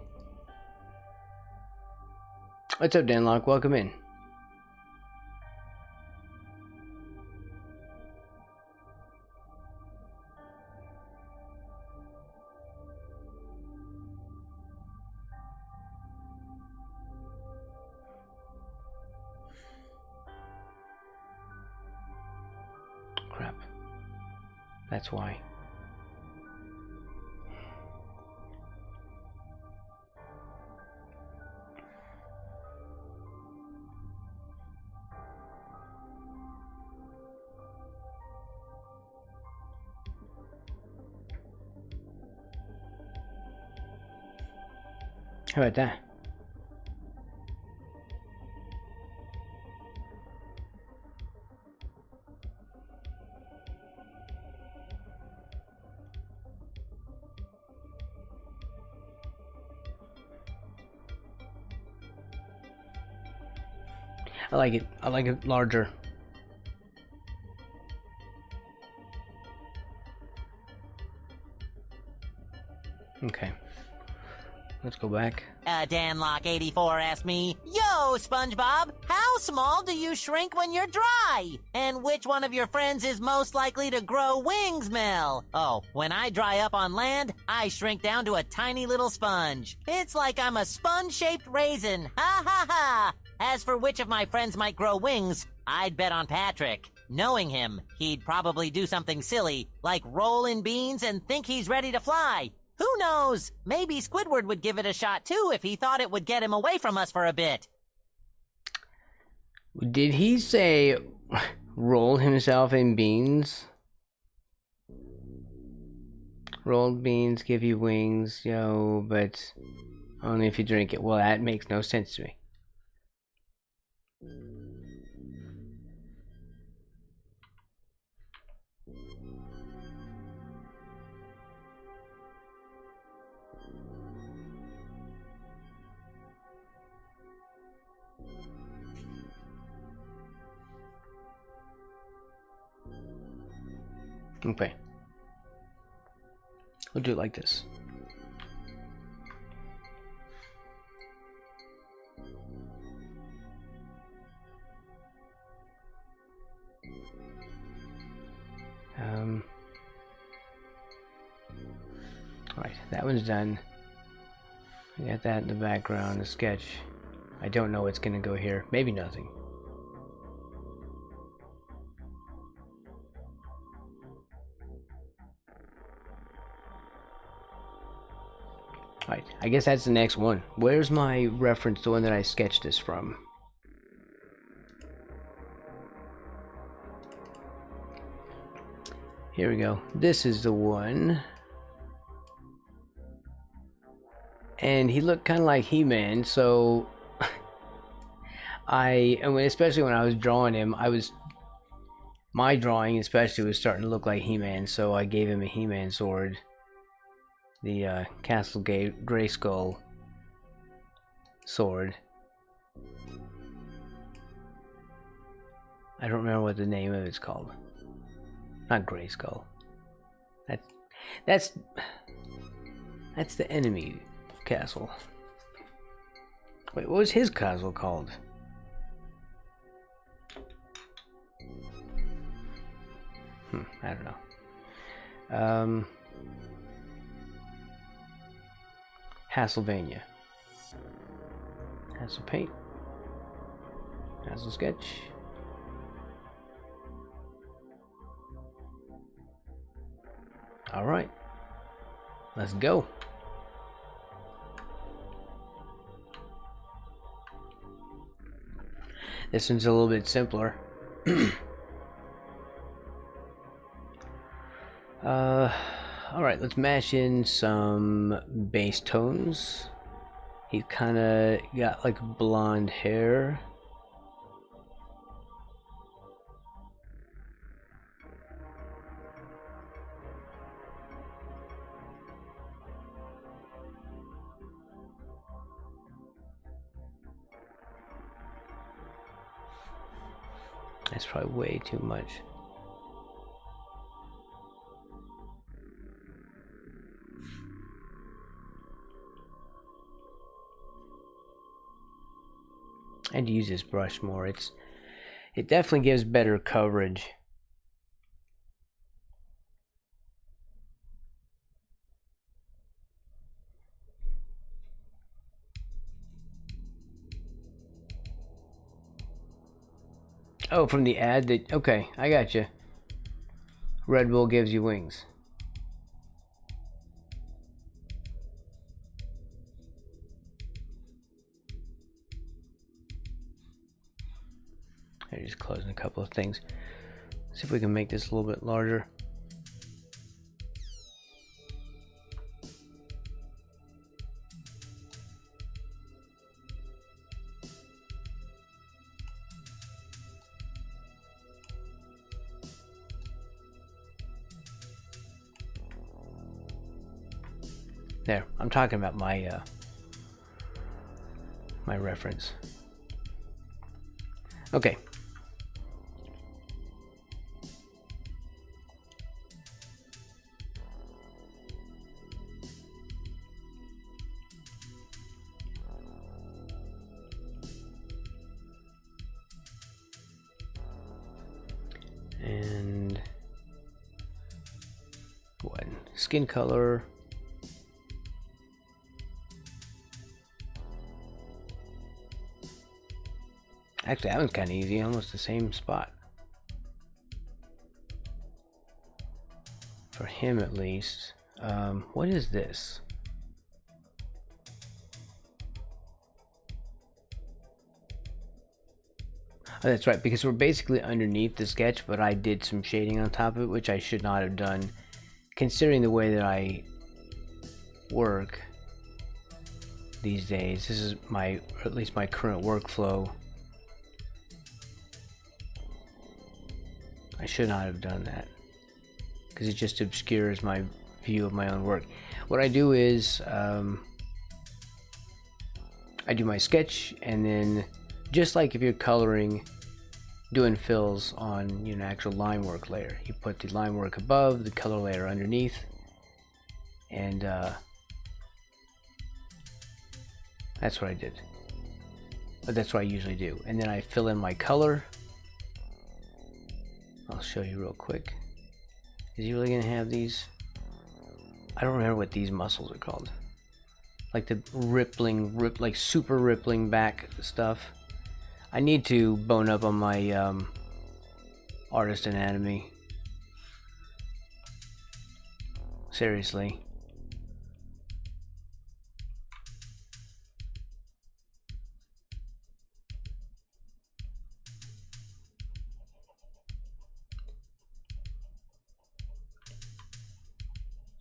What's up, Danlock? Welcome in. Crap. That's why. How about that? I like it. I like it larger. Okay. Let's go back. Danlock84 asked me, "Yo, SpongeBob, how small do you shrink when you're dry? And which one of your friends is most likely to grow wings, Mel?" Oh, when I dry up on land, I shrink down to a tiny little sponge. It's like I'm a sponge-shaped raisin. Ha ha ha! As for which of my friends might grow wings, I'd bet on Patrick. Knowing him, he'd probably do something silly, like roll in beans and think he's ready to fly. Who knows? Maybe Squidward would give it a shot too if he thought it would get him away from us for a bit. Did he say roll himself in beans. Rolled beans give you wings, yo, but only if you drink it. Well, that makes no sense to me. Okay. We'll do it like this. Alright, that one's done. I got that in the background, the sketch. I don't know what's gonna go here. Maybe nothing. Alright, I guess that's the next one. Where's my reference, the one that I sketched this from? Here we go. This is the one. And he looked kind of like He-Man, so especially when I was drawing him, my drawing especially was starting to look like He-Man, so I gave him a He-Man sword. The Castle Grayskull sword. I don't remember what the name of it's called. Not Grayskull. That's the enemy castle. Wait, what was his castle called? I don't know. Hasselvania. Hassel paint. Hassel sketch. Alright. Let's go. This one's a little bit simpler. Alright, let's mash in some base tones. He's kinda got like blonde hair. That's probably way too much. I'd use this brush more. It definitely gives better coverage. Oh, from the ad that, okay, I got you. Red Bull gives you wings. I'm just closing a couple of things. See if we can make this a little bit larger. There, I'm talking about my my reference. Okay. And what? Skin color. Actually, that one's kind of easy, almost the same spot. For him, at least. What is this? Oh, that's right, because we're basically underneath the sketch, but I did some shading on top of it, which I should not have done, considering the way that I work these days. This is my, or at least my current workflow. I should not have done that, because it just obscures my view of my own work. What I do is, I do my sketch, and then, just like if you're coloring, doing fills on, you know, actual line work layer, you put the line work above, the color layer underneath, and that's what I did. But that's what I usually do. And then I fill in my color. I'll show you real quick. Is he really gonna have these? I don't remember what these muscles are called. Like the rippling, like super rippling back stuff. I need to bone up on my artist anatomy. Seriously.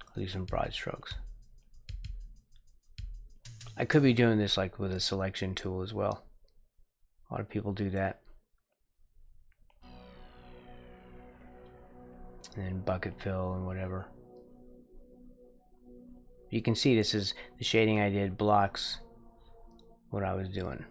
I'll do some broad strokes. I could be doing this like with a selection tool as well. A lot of people do that. And then bucket fill and whatever. You can see this is the shading I did blocks what I was doing.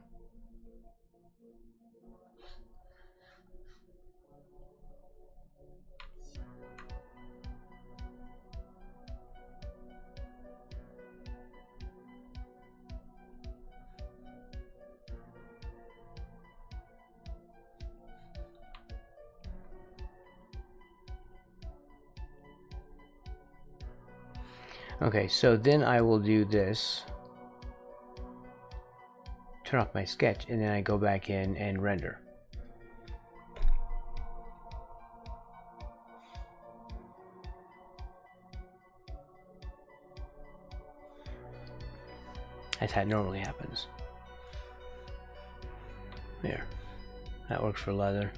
Okay, so then I will do this. Turn off my sketch, and then I go back in and render. That's how it normally happens. There. That works for leather.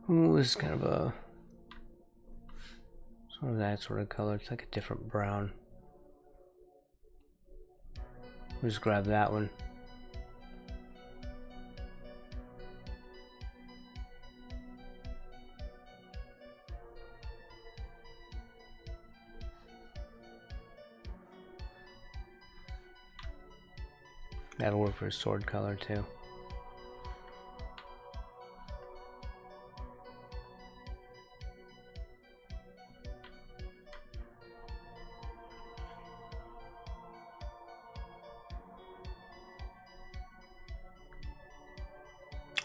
Ooh, this is kind of a sort of that sort of color. It's like a different brown. We'll just grab that one. That'll work for a sword color too.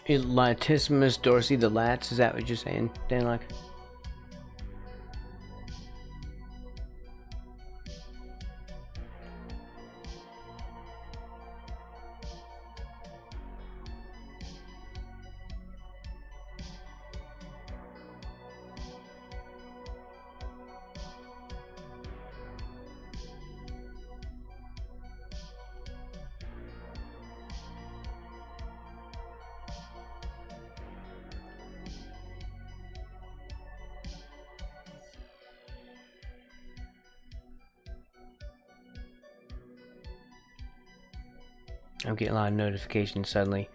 Is latissimus dorsi the lats? Is that what you're saying, Danlock? I'm getting a lot of notifications suddenly.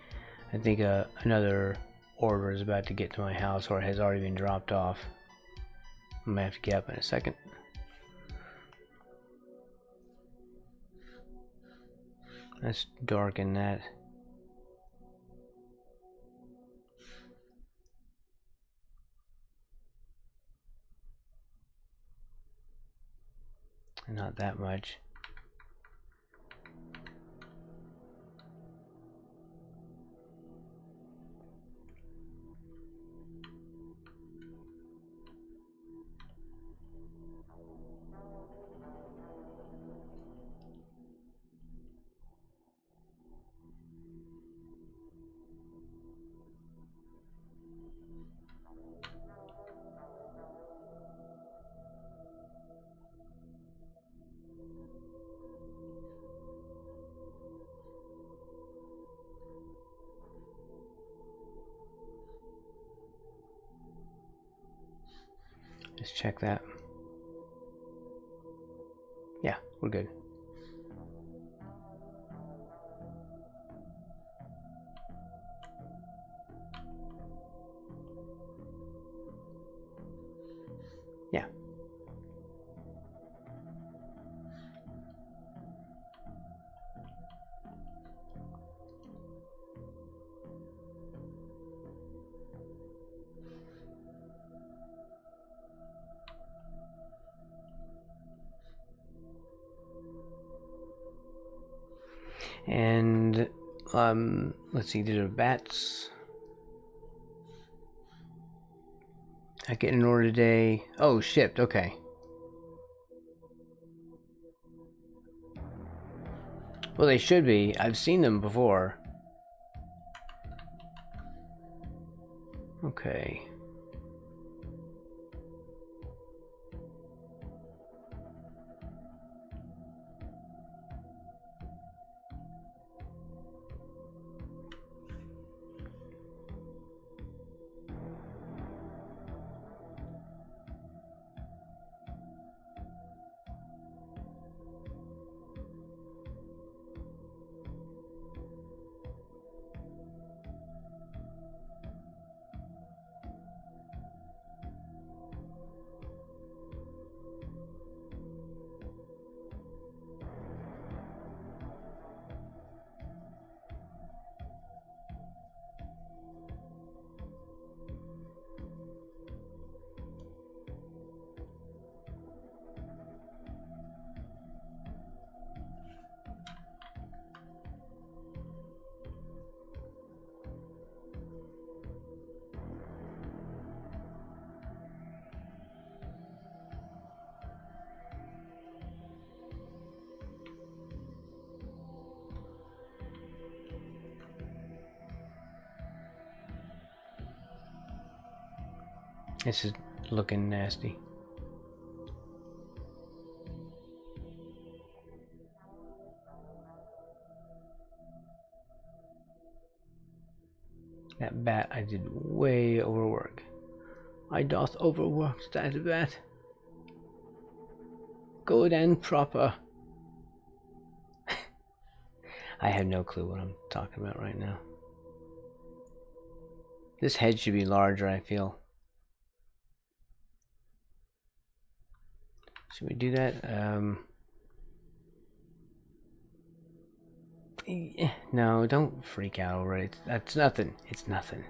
I think another order is about to get to my house, or has already been dropped off. I'm gonna have to get up in a second. Let's darken that. Not that much. Let's check that. Yeah, we're good. Yeah. And let's see, these are bats. I get an order today. Oh, shipped. Okay. Well, they should be. I've seen them before. Okay. This is looking nasty. That bat I did way overwork. I doth overwork that bat. Good and proper. I have no clue what I'm talking about right now. This head should be larger, I feel. Should we do that? No, don't freak out over it. That's nothing. It's nothing.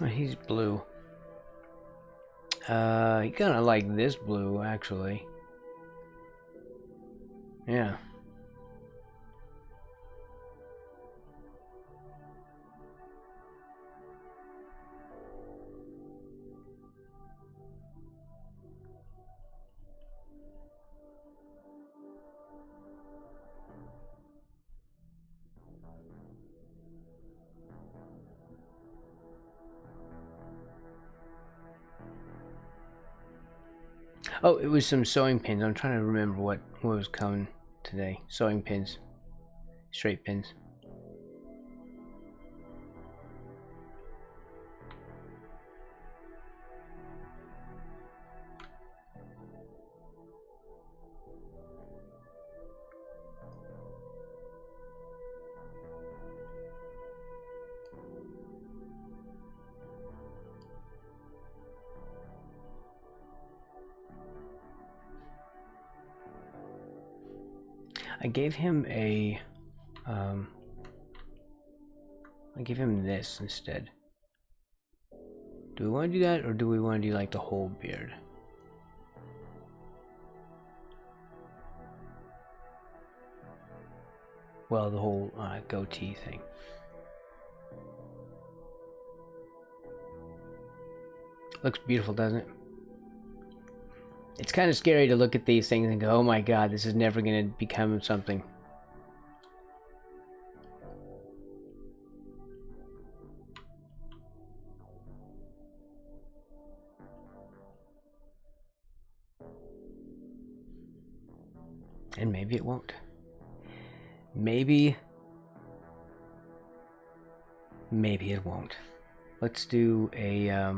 Oh, he's blue. He kind of like this blue, actually. Yeah. Oh, it was some sewing pins. I'm trying to remember what was coming today. Sewing pins. Straight pins. I gave him a I give him this instead. Do we want to do that, or do we want to do like the whole beard? Well, the whole goatee thing. Looks beautiful, doesn't it? It's kind of scary to look at these things and go, oh my god, this is never going to become something. And maybe it won't. Maybe it won't. Let's do a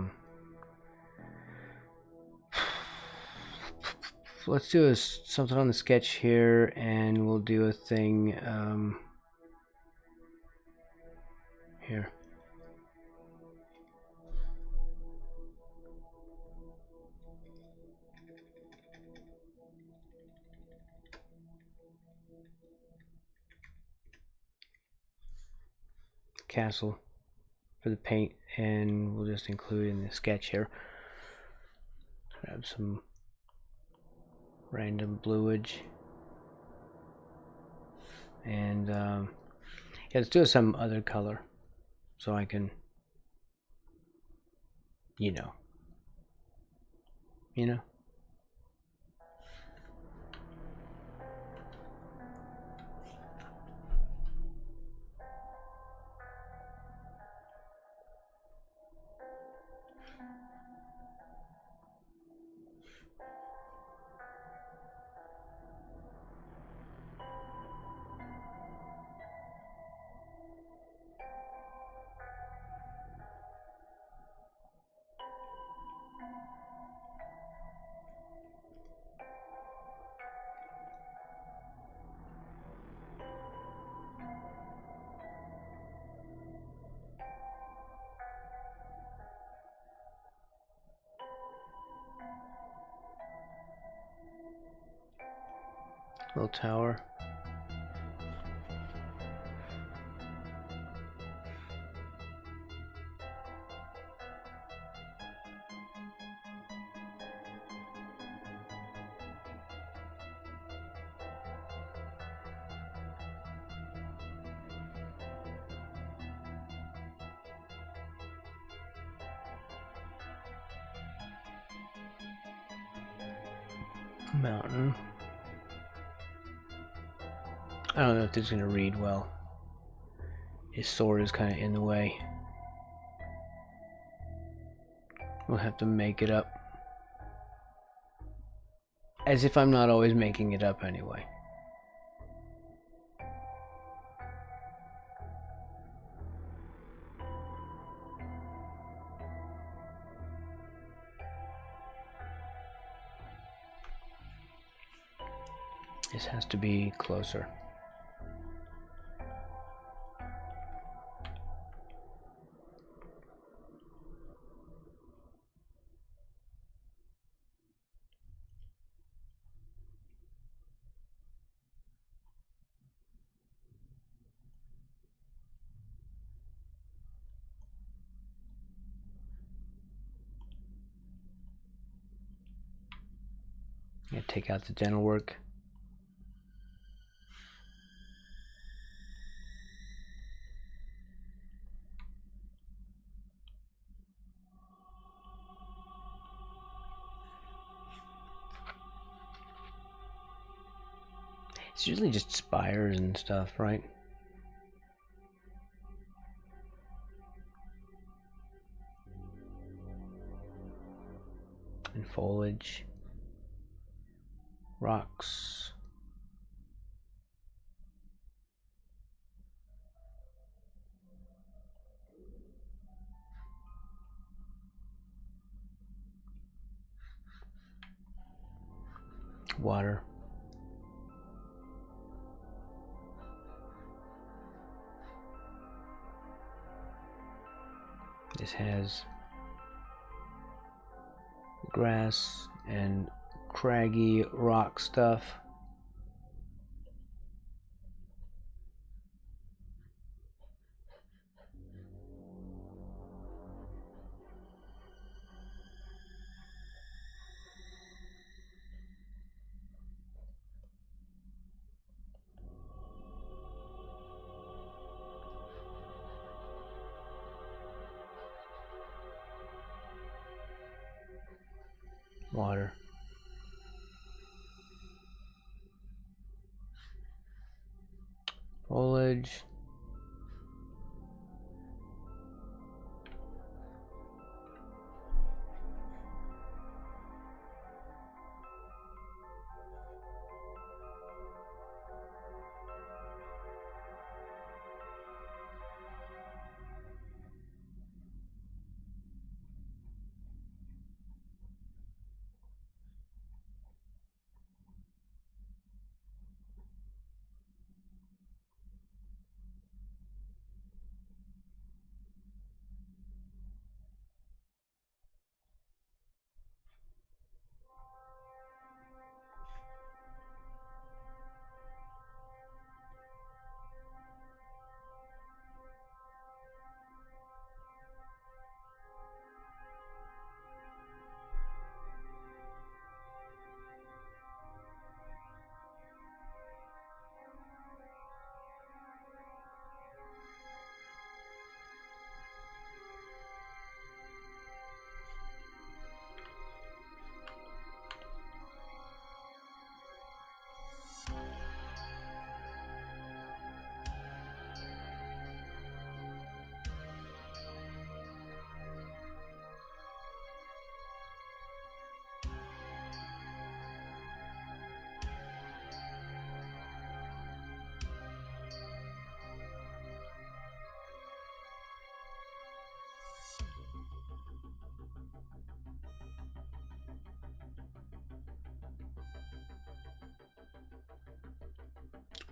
let's do something on the sketch here, and we'll do a thing here. Castle for the paint, and we'll just include in the sketch here. Grab some random bluage, and yeah, let's do some other color so I can, you know. Little tower. Mountain. I don't know if this is going to read well. His sword is kind of in the way. We'll have to make it up. As if I'm not always making it up anyway. This has to be closer. Yeah, take out the dental work. It's usually just spires and stuff, right? And foliage. Rocks. Water. This has grass and craggy rock stuff. water. Foliage.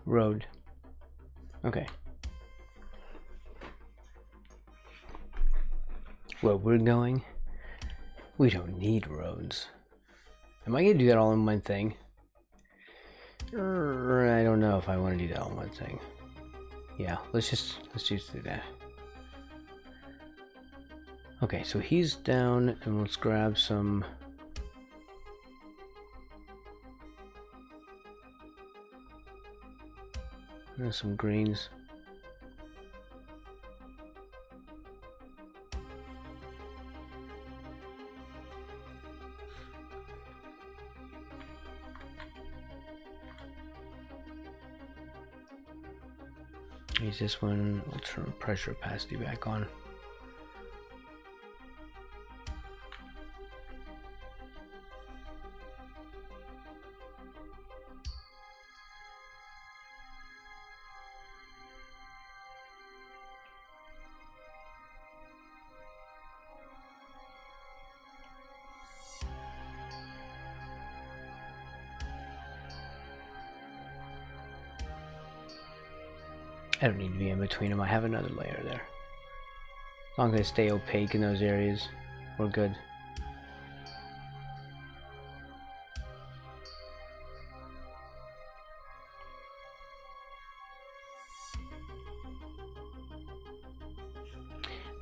Road. Okay. Where we're going, we don't need roads. Am I gonna do that all in one thing? I don't know if I want to do that all in one thing. Yeah, let's just do that. Okay, so he's down, and let's grab some. There's some greens. Use this one. We'll turn pressure opacity back on. I don't need to be in between them. I have another layer there. As long as I stay opaque in those areas, we're good.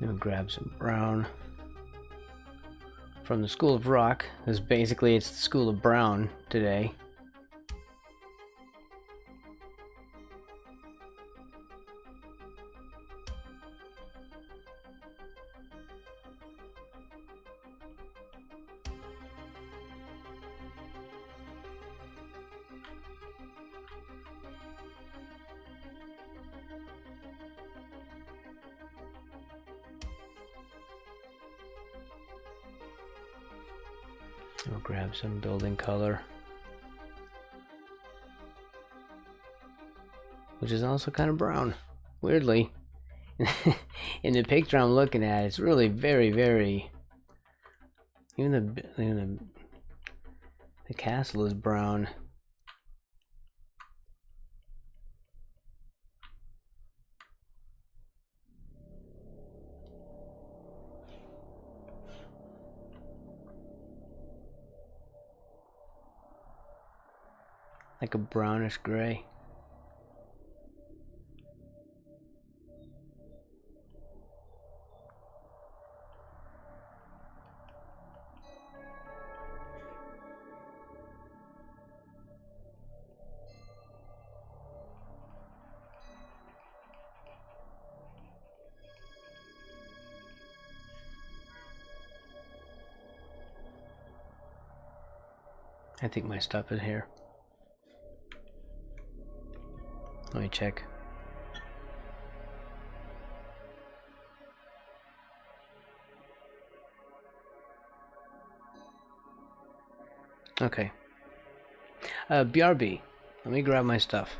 Then we'll grab some brown from the School of Rock, because basically it's the School of Brown today. We'll grab some building color, which is also kind of brown, weirdly. In the picture I'm looking at, it's really very, even the castle is brown. Like a brownish gray. I think my stuff is here. Let me check. Okay. BRB. Let me grab my stuff.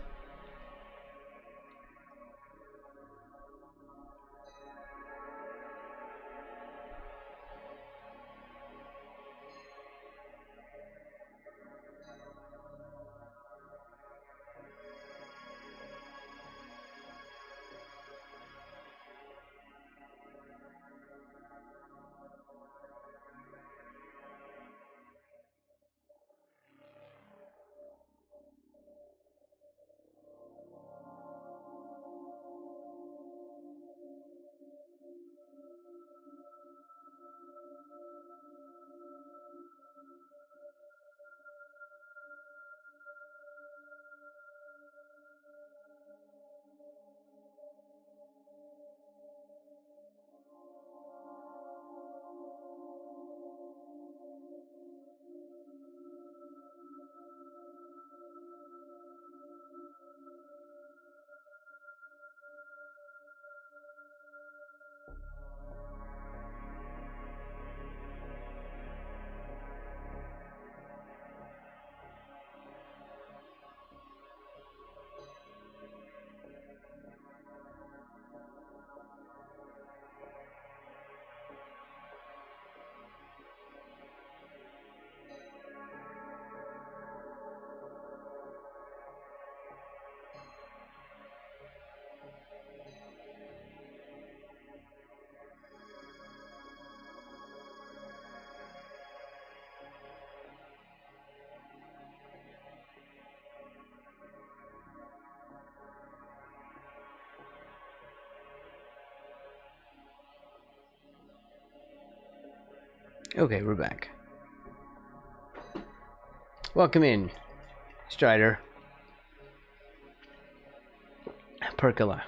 Okay, we're back. Welcome in, Strider. Percola.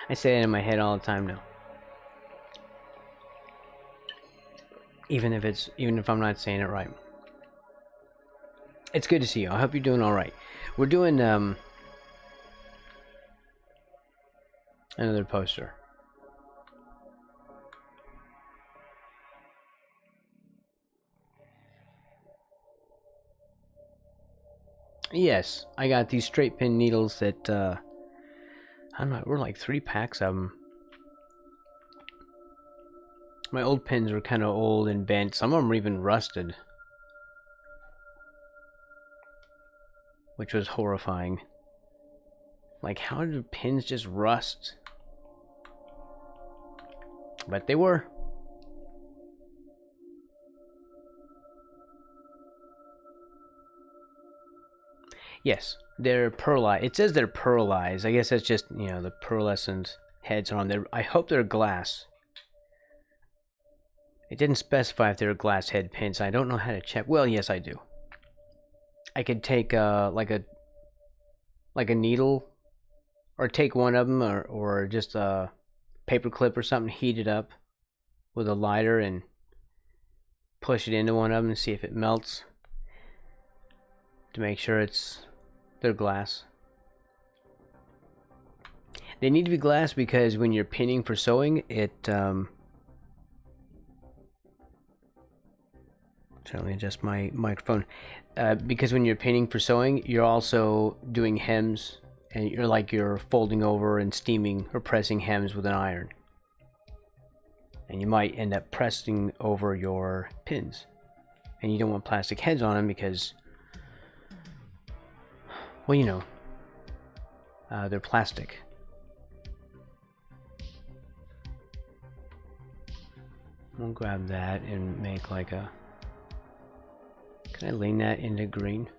I say it in my head all the time now. Even if I'm not saying it right. It's good to see you. I hope you're doing all right. We're doing another poster. Yes, I got these straight pin needles that I don't know, we're like 3 packs of them. My old pins were kind of old and bent. Some of them were even rusted, which was horrifying. Like, how did pins just rust? But they were. Yes, they're pearlized. It says they're pearlized. I guess that's just, you know, the pearlescent heads are on there. I hope they're glass. It didn't specify if they were glass head pins. I don't know how to check. Well, yes, I do. I could take like a needle, or take one of them, or just a paper clip or something, heat it up with a lighter and push it into one of them and see if it melts, to make sure they're glass. They need to be glass because when you're pinning for sewing, it certainly adjust my microphone. Because when you're pinning for sewing, you're also doing hems, and you're folding over and steaming or pressing hems with an iron. And you might end up pressing over your pins. And you don't want plastic heads on them because, well, you know, they're plastic. We'll grab that and make like a... Can I lean that into green?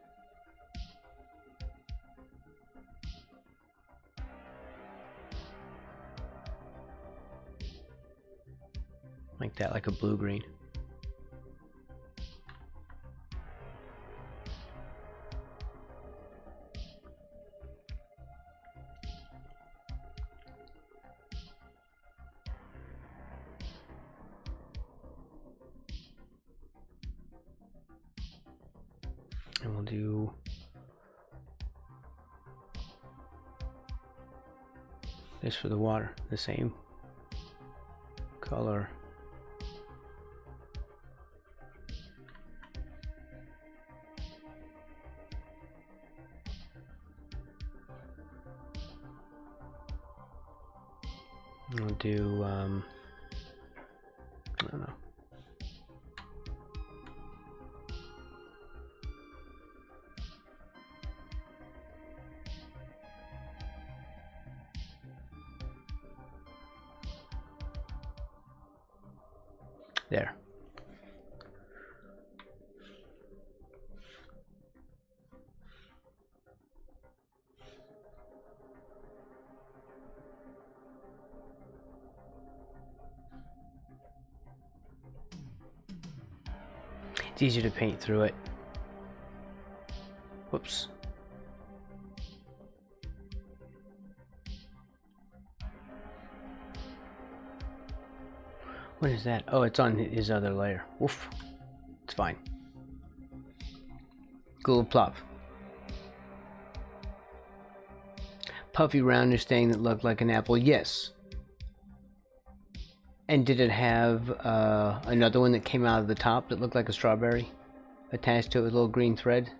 Like that, like a blue-green. Just for the water, the same color. We'll do, I don't know. There. It's easier to paint through it. Whoops. What is that? Oh, it's on his other layer. Woof. It's fine. Cool plop. Puffy roundish thing that looked like an apple. Yes. And did it have another one that came out of the top that looked like a strawberry? Attached to it with a little green thread?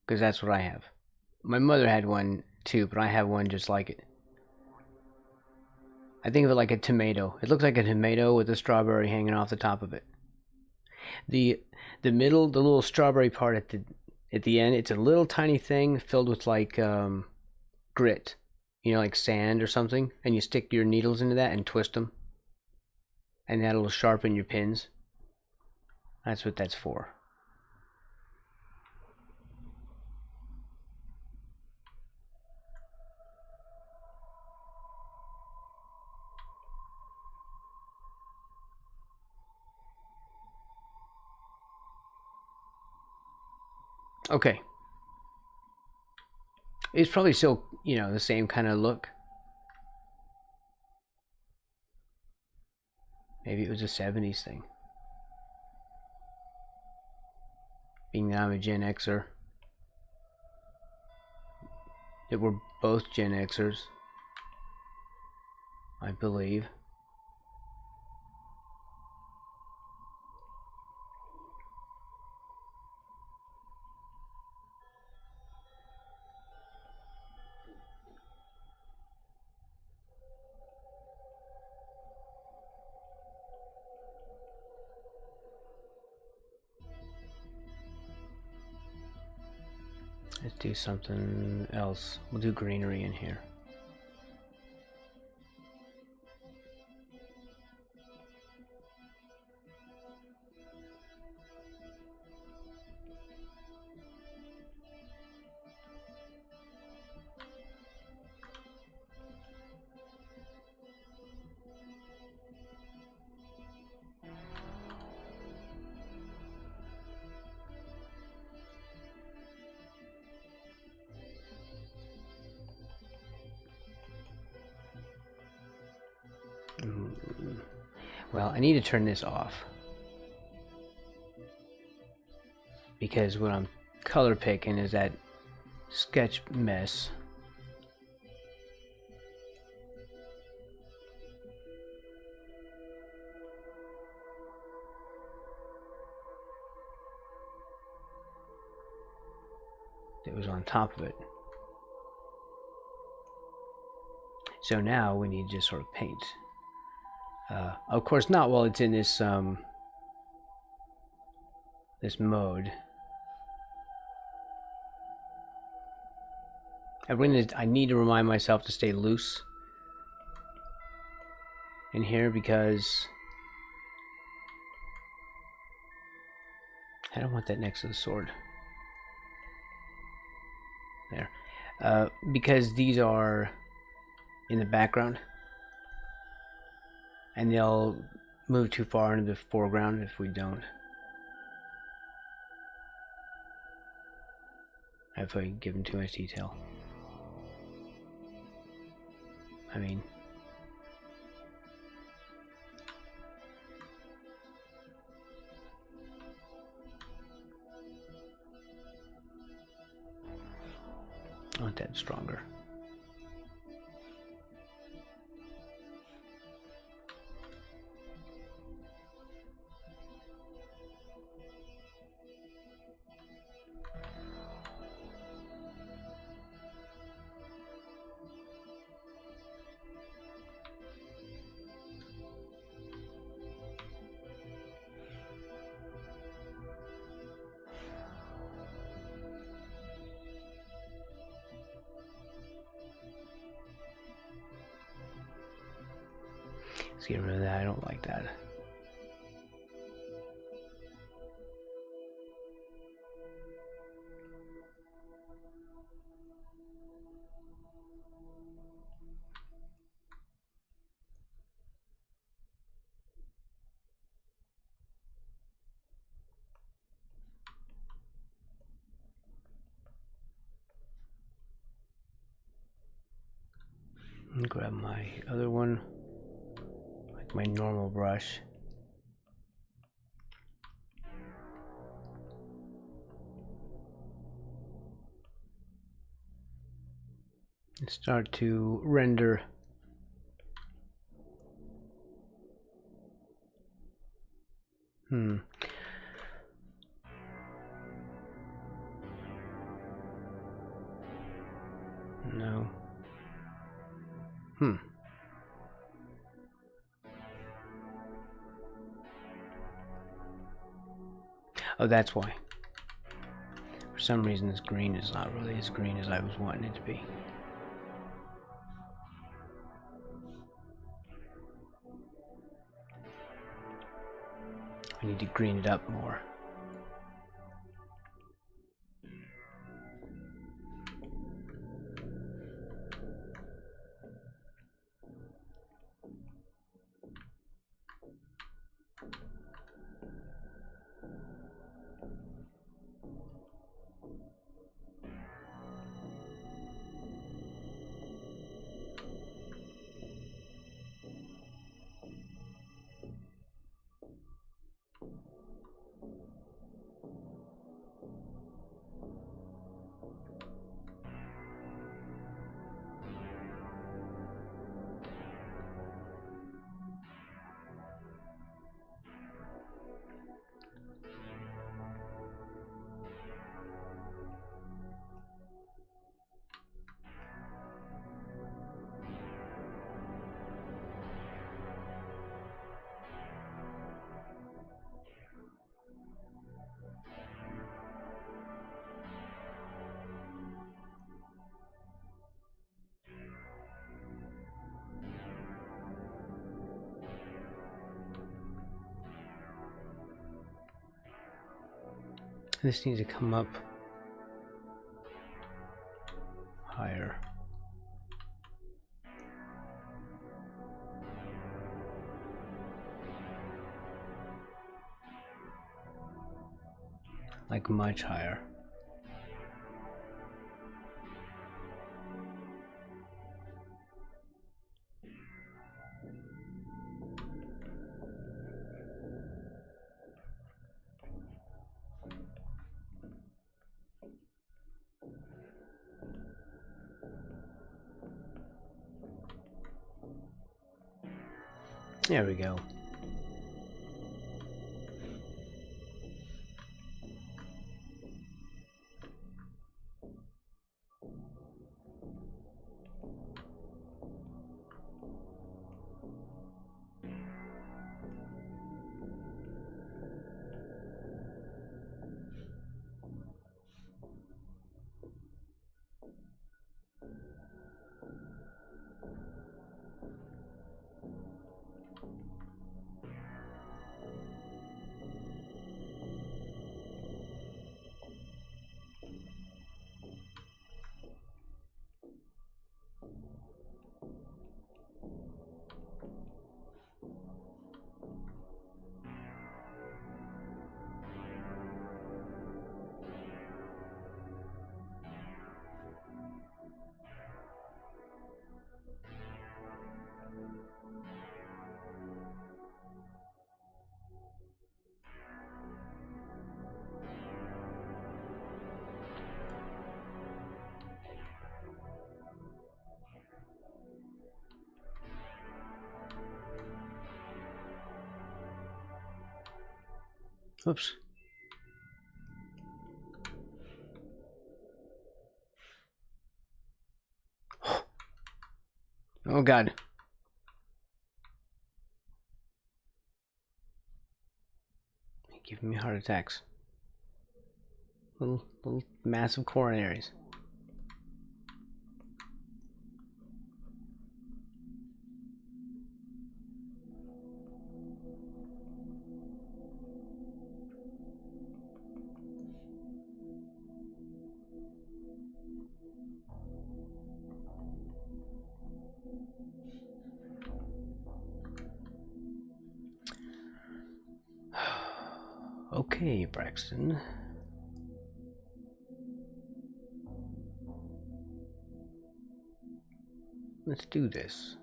Because that's what I have. My mother had one too, but I have one just like it. I think of it like a tomato. It looks like a tomato with a strawberry hanging off the top of it. The middle, the little strawberry part at the end, it's a little tiny thing filled with like grit, you know, like sand or something, and you stick your needles into that and twist them, and that'll sharpen your pins. That's what that's for. Okay. It's probably still, you know, the same kind of look. Maybe it was a 70s thing. Being that I'm a Gen Xer. That we're both Gen Xers. I believe. Let's do something else. We'll do greenery in here. Well, I need to turn this off because what I'm color picking is that sketch mess. That was on top of it. So now we need to just sort of paint. Of course not while it's in this this mode. I need to remind myself to stay loose in here because I don't want that next to the sword. There. Because these are in the background. And they'll move too far into the foreground if we don't. If I give them too much detail. I mean... want that stronger. Let's get rid of that. I don't like that. Grab my other one, like my normal brush. And start to render No. Oh, that's why. For some reason this green is not really as green as I was wanting it to be. I need to green it up more. This needs to come up higher. Like much higher. There we go. Oops. Oh God. Giving me heart attacks. Little massive coronaries. Okay, Braxton. Let's do this.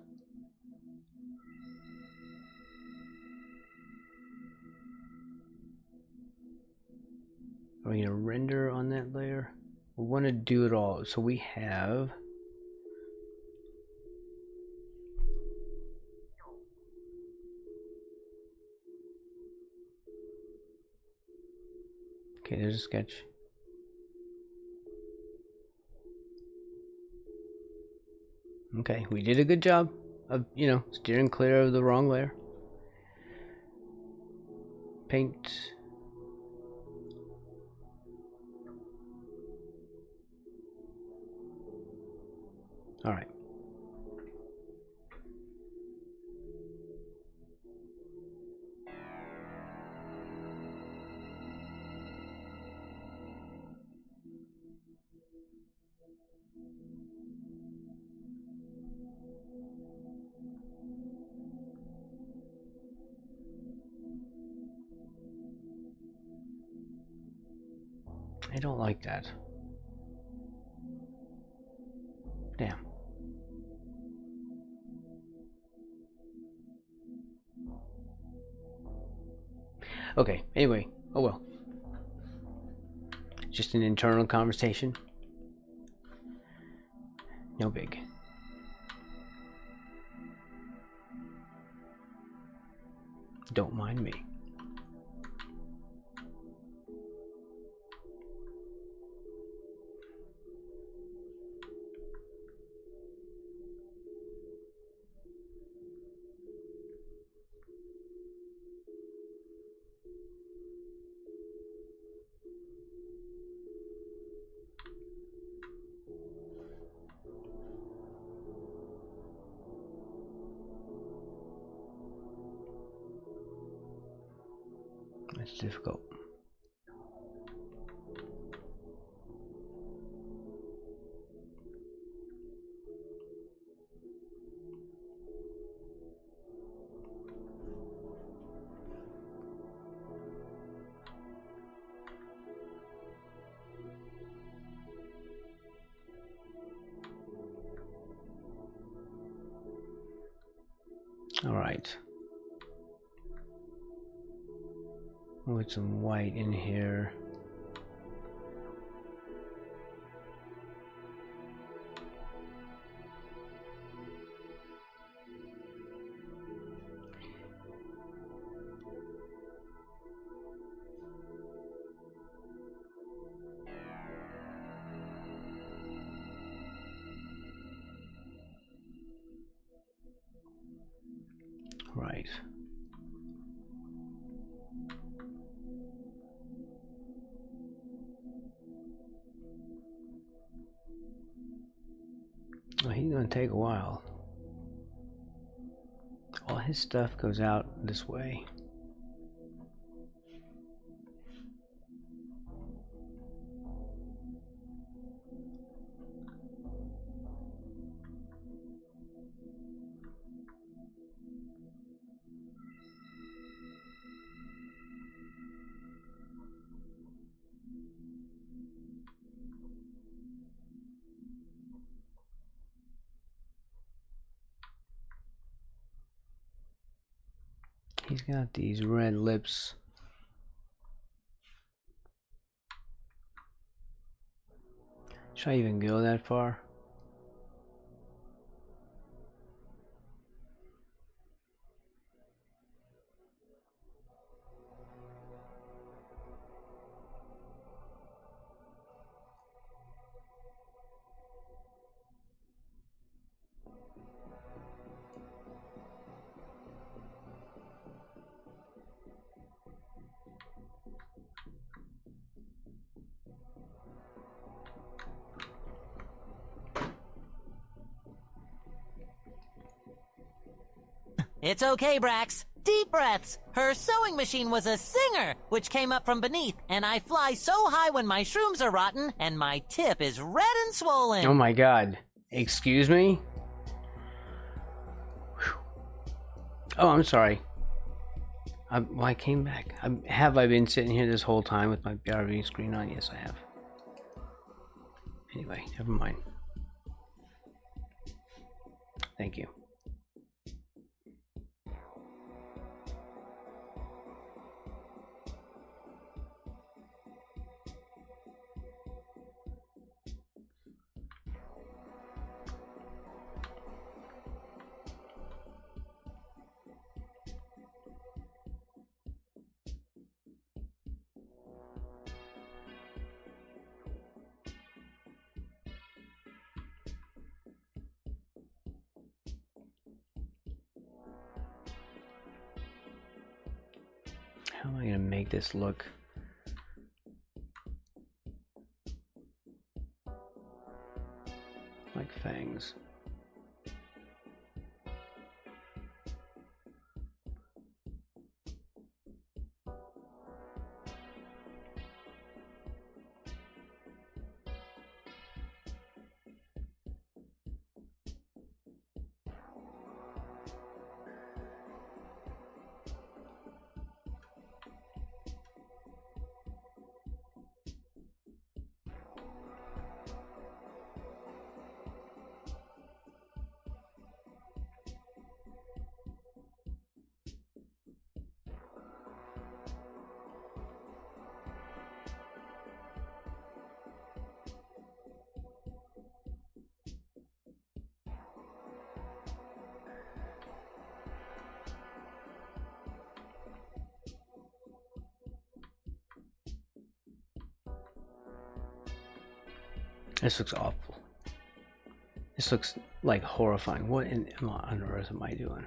Are we gonna render on that layer? We want to do it all. So we have okay, there's a sketch. Okay, we did a good job of, steering clear of the wrong layer. Paint. All right. I don't like that. Damn. Okay, anyway, oh well. Just an internal conversation. No big. Don't mind me. It's difficult. All right. With some white in here. Right. Well, he's gonna take a while. All his stuff goes out this way. He's got these red lips. Should I even go that far? It's okay, Brax. Deep breaths. Her sewing machine was a singer, which came up from beneath, and I fly so high when my shrooms are rotten, and my tip is red and swollen. Oh my god. Excuse me? Whew. Oh, I'm sorry. Well, I came back. Have I been sitting here this whole time with my BRB screen on? Yes, I have. Anyway, never mind. Thank you. How am I gonna make this look like fangs? This looks awful. This looks like horrifying. What on earth am I doing?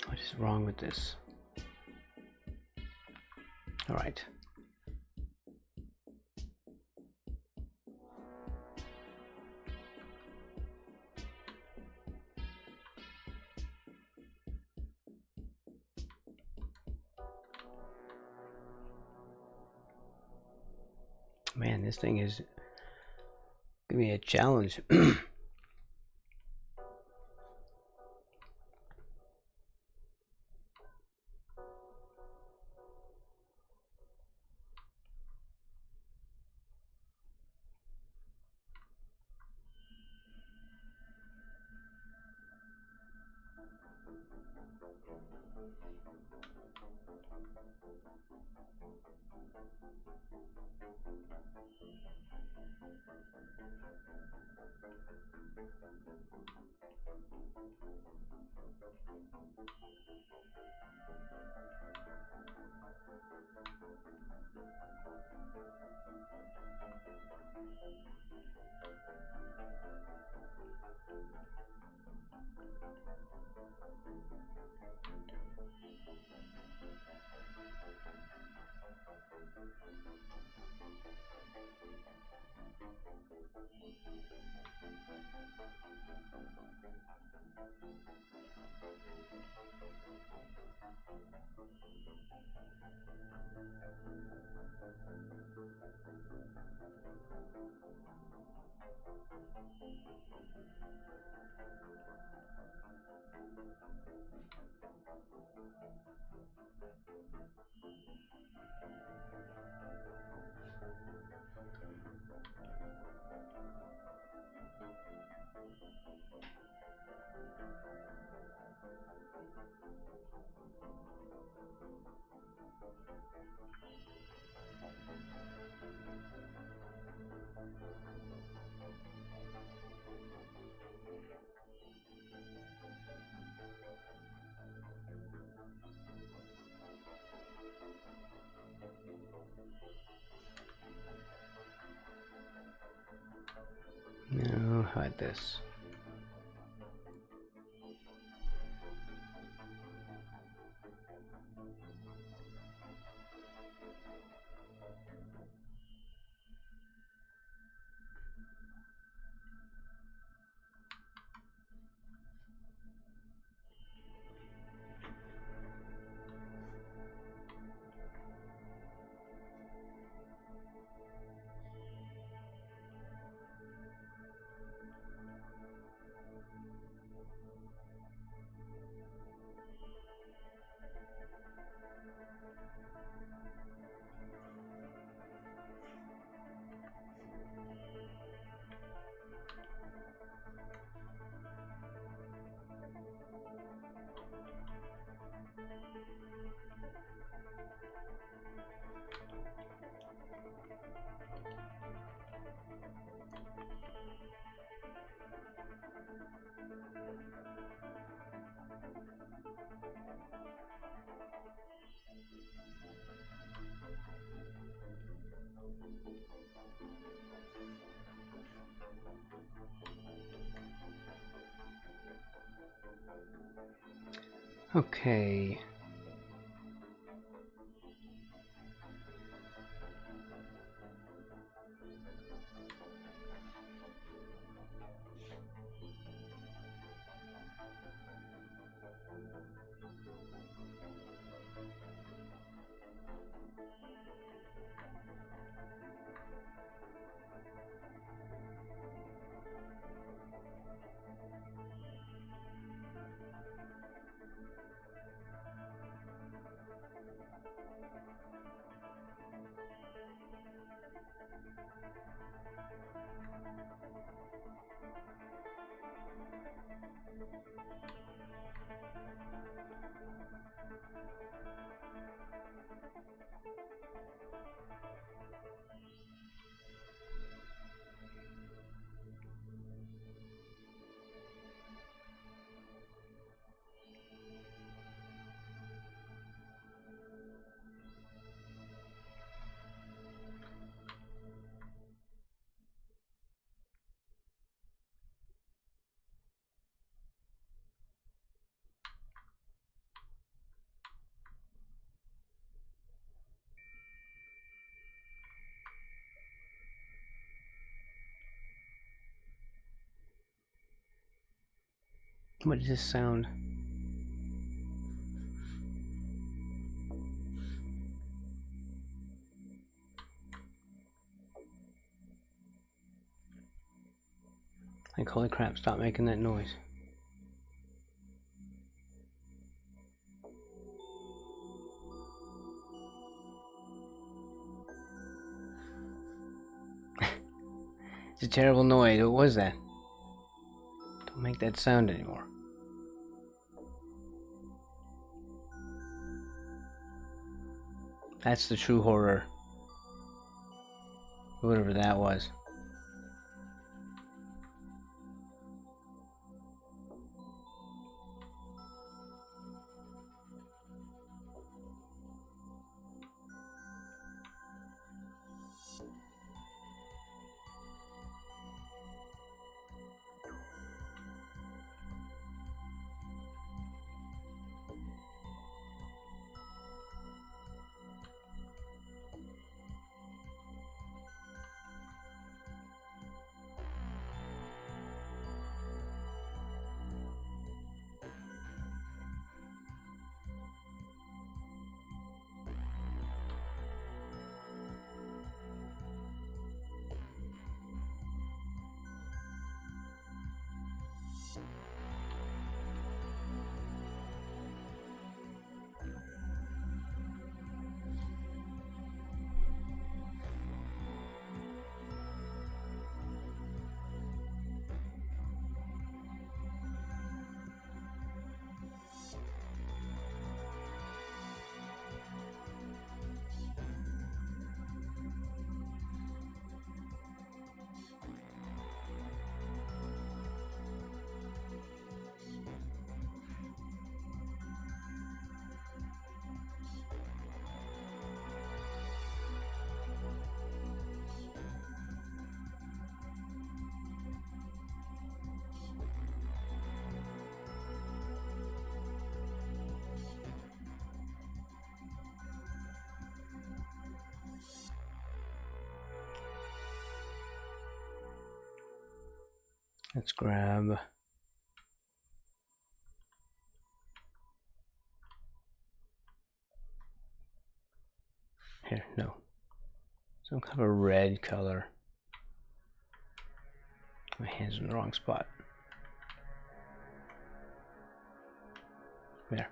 What is wrong with this? All right. Man, this thing is gonna be a challenge. No, hide this. Okay. What does this sound? Like, holy crap, stop making that noise. It's a terrible noise. What was that? Don't make that sound anymore. That's the true horror. Whatever that was. Let's grab here, no. Some kind of a red color. My hand's in the wrong spot. There.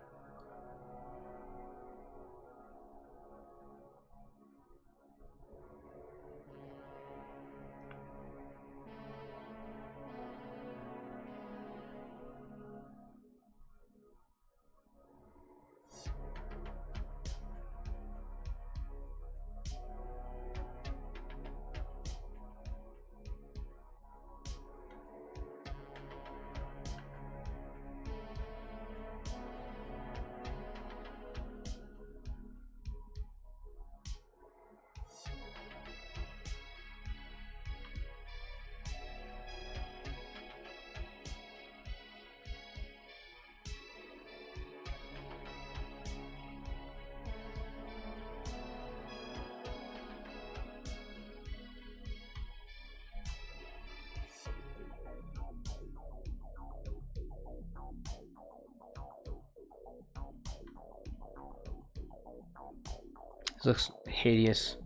Looks hideous.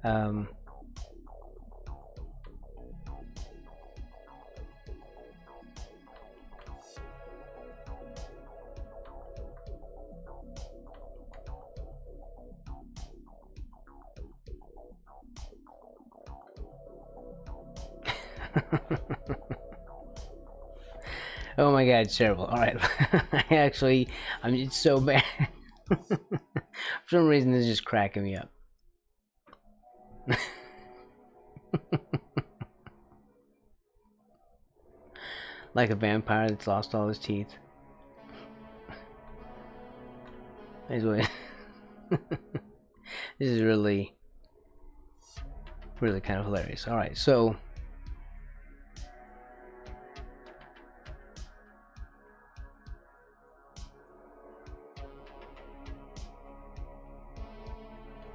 Oh my god, it's terrible. Alright. It's so bad. For some reason, this is just cracking me up. Like a vampire that's lost all his teeth. This is really kind of hilarious. Alright, so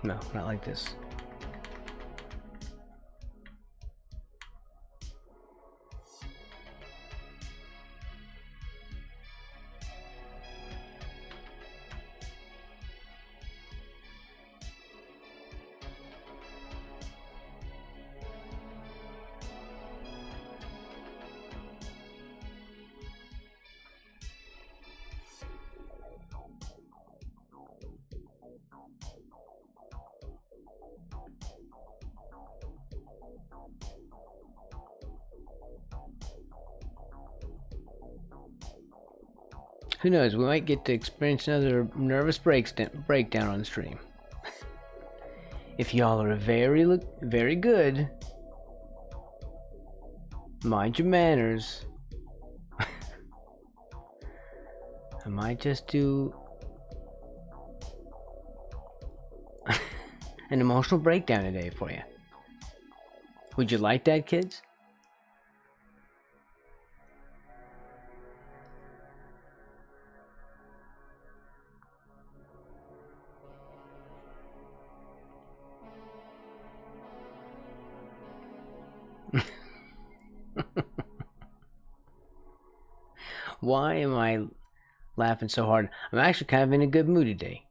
no, not like this. Who knows, we might get to experience another nervous breakdown on the stream. If y'all are very good, mind your manners, I might just do an emotional breakdown today for you. Would you like that, kids? Why am I laughing so hard? I'm actually kind of in a good mood today.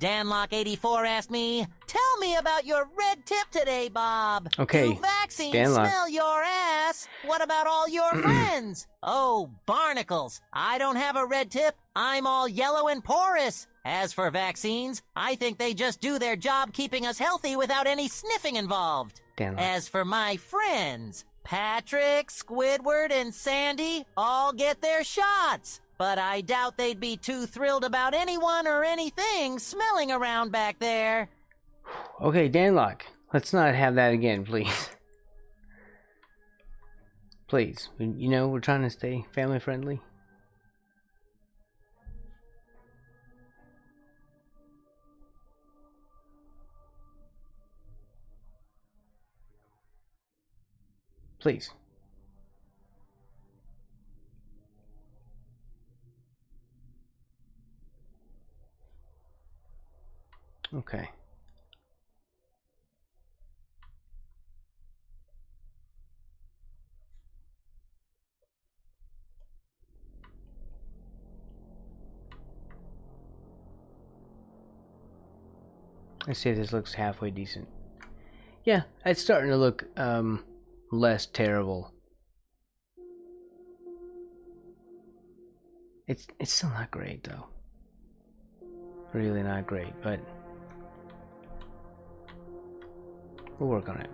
Danlock84 asked me, tell me about your red tip today, Bob. Okay, Do vaccines Danlock. smell your ass? What about all your friends? Oh, barnacles. I don't have a red tip. I'm all yellow and porous. As for vaccines, I think they just do their job keeping us healthy without any sniffing involved. Danlock. As for my friends, Patrick, Squidward, and Sandy all get their shots. But I doubt they'd be too thrilled about anyone or anything smelling around back there. Okay, Danlock, let's not have that again, please. Please, you know, we're trying to stay family friendly. Please. Okay. Let's see if this looks halfway decent. Yeah, it's starting to look less terrible. It's still not great though. Really not great, but we'll work on it.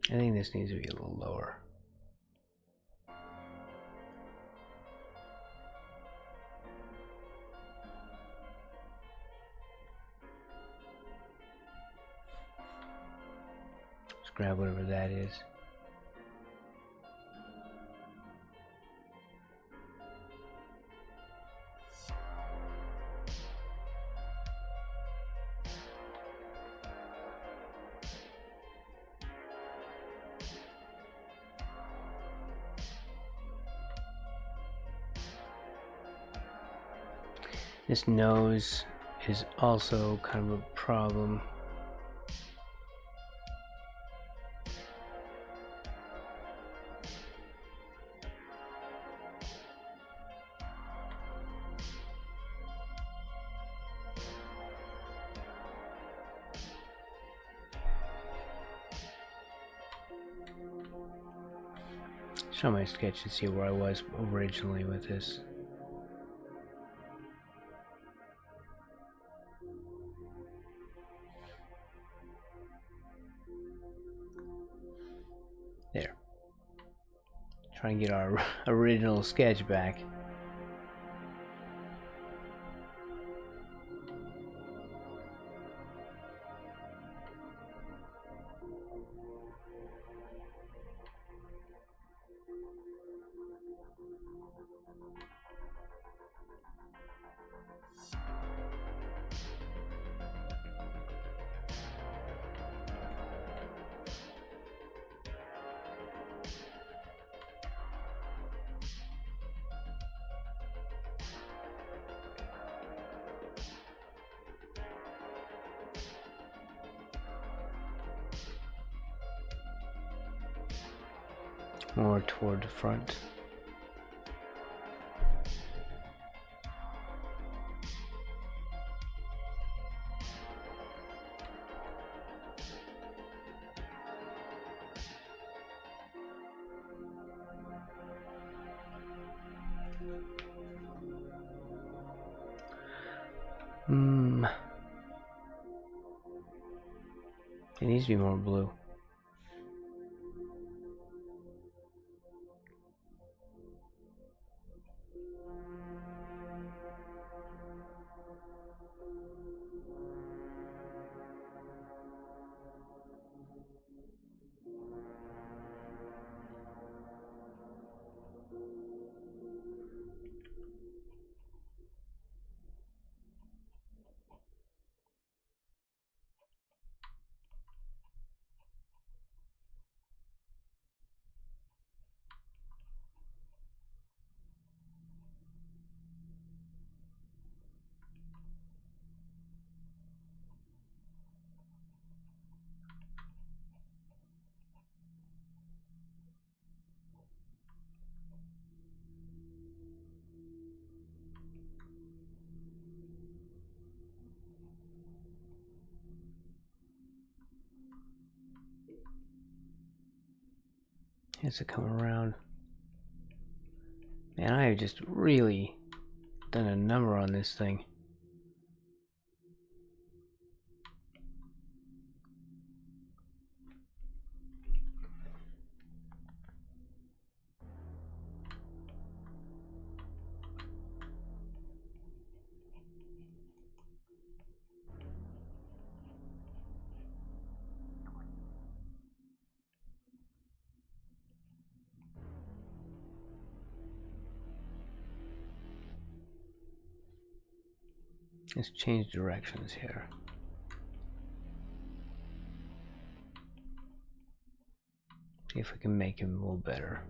I think this needs to be a little lower. Just grab whatever that is. This nose is also kind of a problem. Show my sketch to see where I was originally with this. There. Try and get our original sketch back. More toward the front. It needs to be more blue. Has to come around. Man, I have just really done a number on this thing. Let's change directions here. See if we can make him a little better.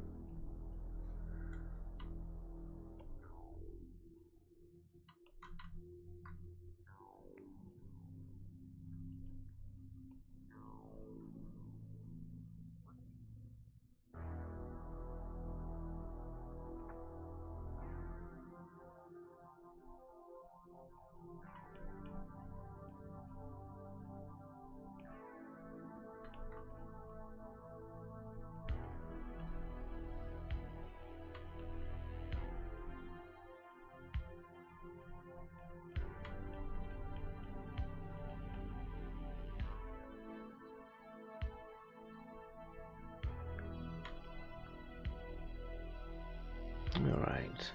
All right.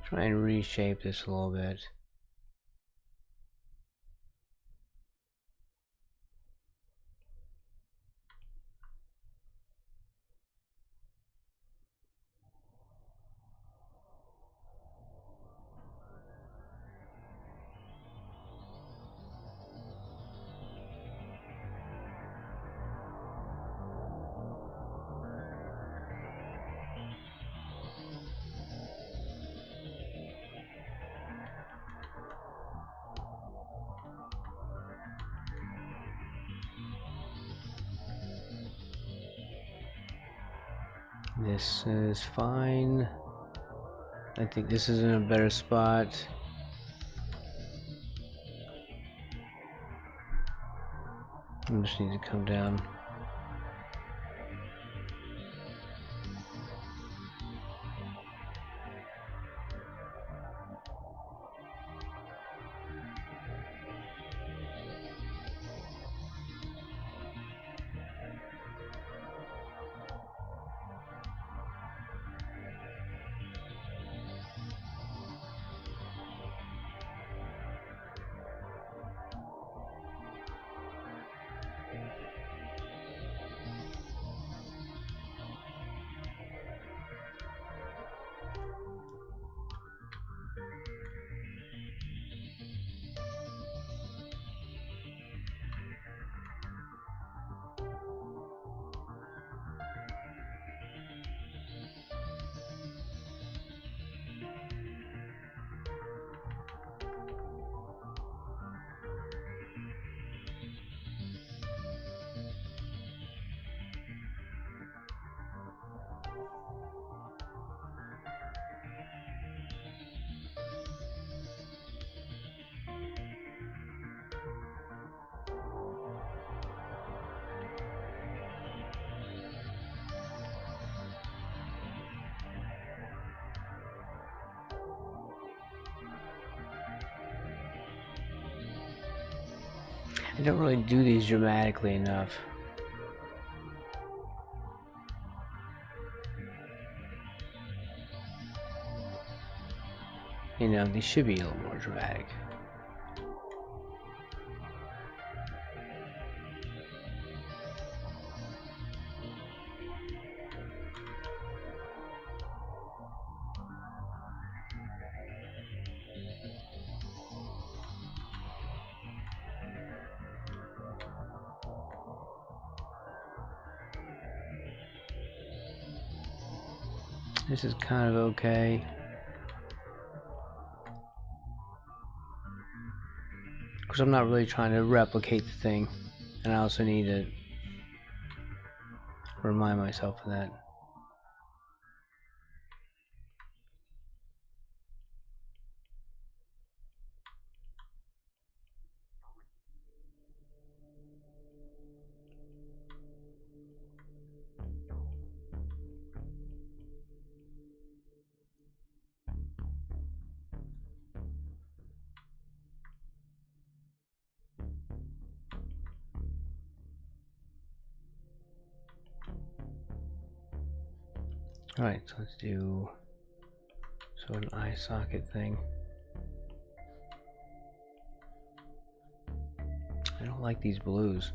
Try and reshape this a little bit. This is fine. I think this is in a better spot. I just need to come down. I don't really do these dramatically enough. You know, these should be a little more dramatic. This is kind of okay. Because I'm not really trying to replicate the thing. And I also need to remind myself of that. Alright, so let's do an eye socket thing. I don't like these blues.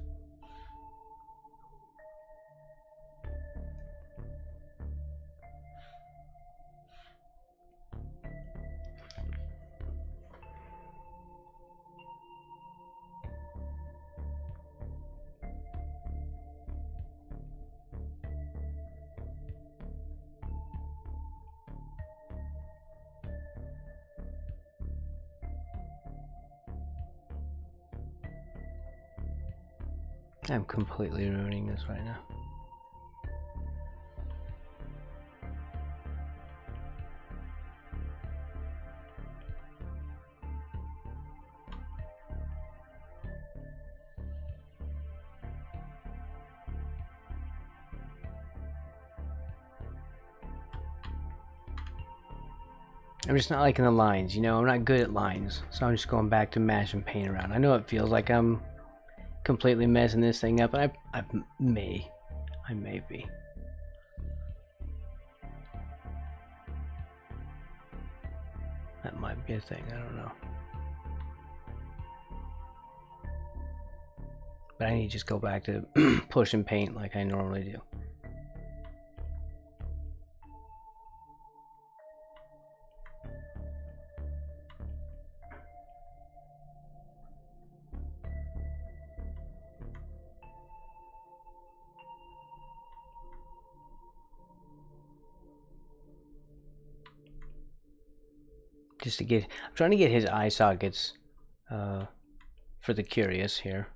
I'm completely ruining this right now. I'm just not liking the lines, you know. I'm not good at lines, so I'm just going back to mashing paint around. I know it feels like I'm completely messing this thing up, and I may be. That might be a thing, I don't know. But I need to just go back to pushing paint like I normally do. Just to get, I'm trying to get his eye sockets for the curious here.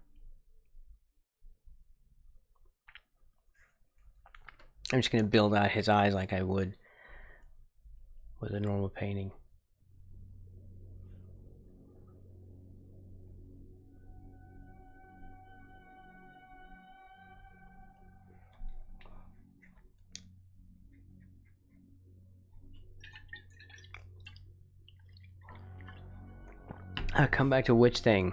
I'm just going to build out his eyes like I would with a normal painting. I'll come back to which thing?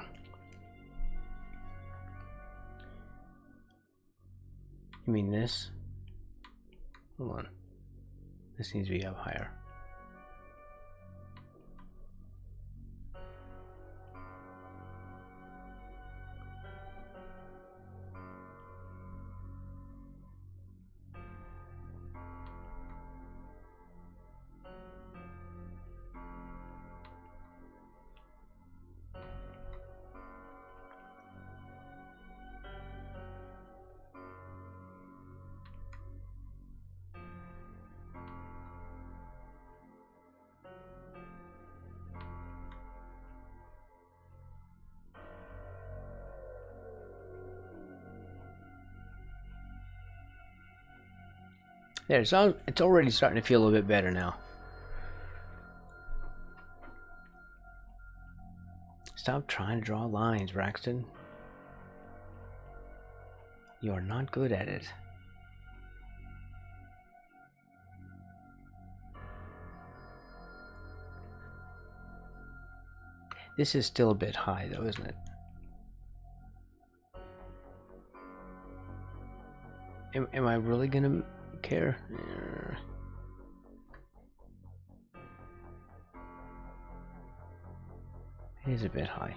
You mean this? Hold on. This needs to be up higher. There, so it's already starting to feel a little bit better now. Stop trying to draw lines, Braxton. You are not good at it. This is still a bit high though, isn't it? Am I really gonna care? It is a bit high.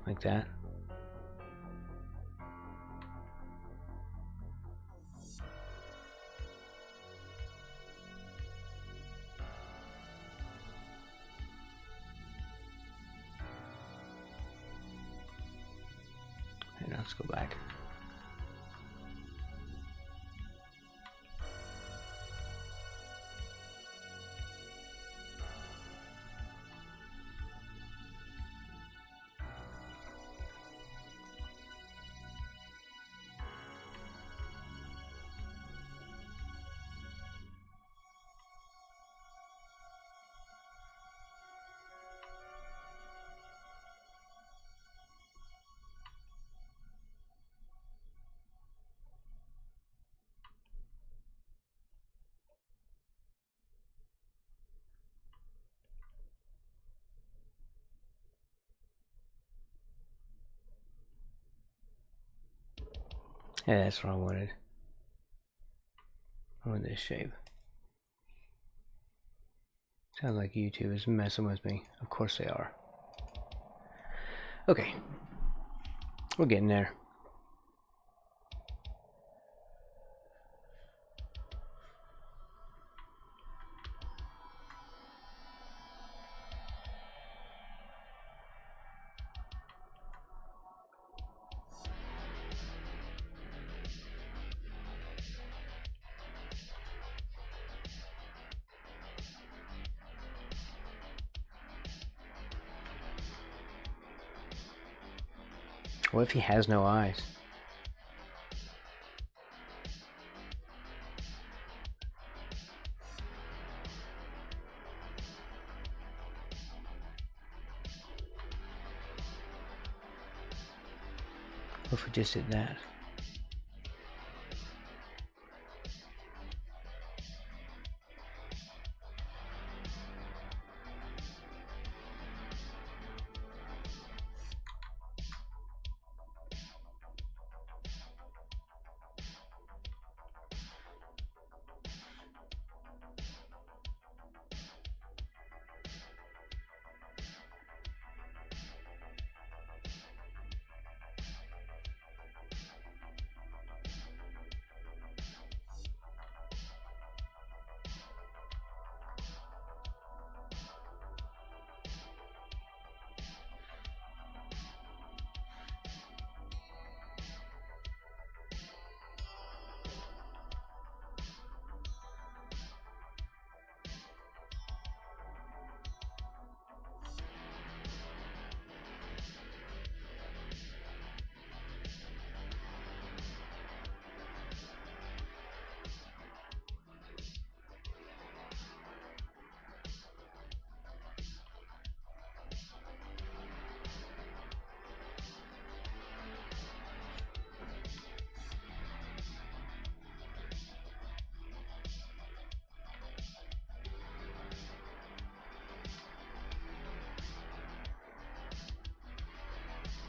Like that. Okay, let's go back. Yeah, that's what I wanted. I want this shape. Sounds like YouTube is messing with me. Of course they are. Okay. We're getting there. What if he has no eyes? What if we just did that?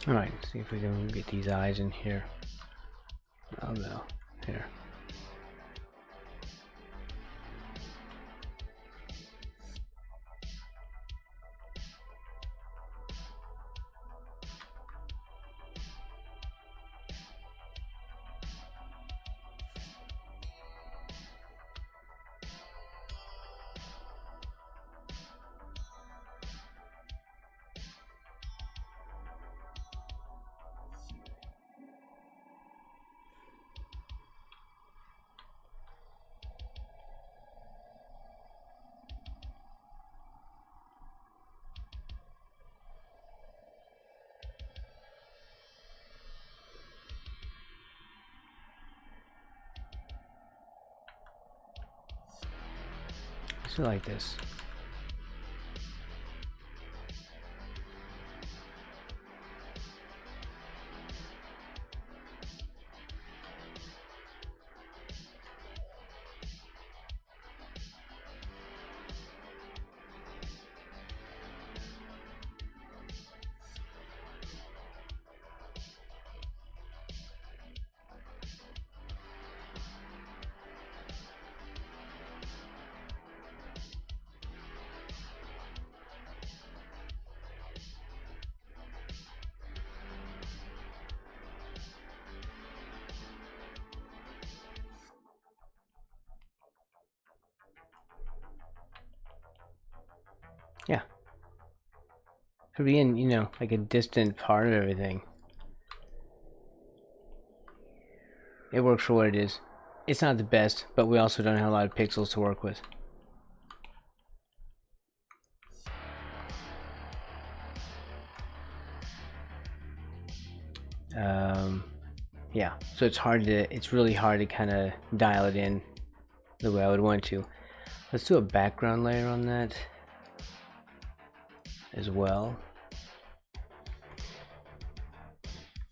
Alright, see if we can get these eyes in here. Oh no, here. So like this. Yeah. Could be in, you know, like a distant part of everything. It works for what it is. It's not the best, but we also don't have a lot of pixels to work with. Yeah, so it's really hard to kind of dial it in the way I would want to. Let's do a background layer on that as well.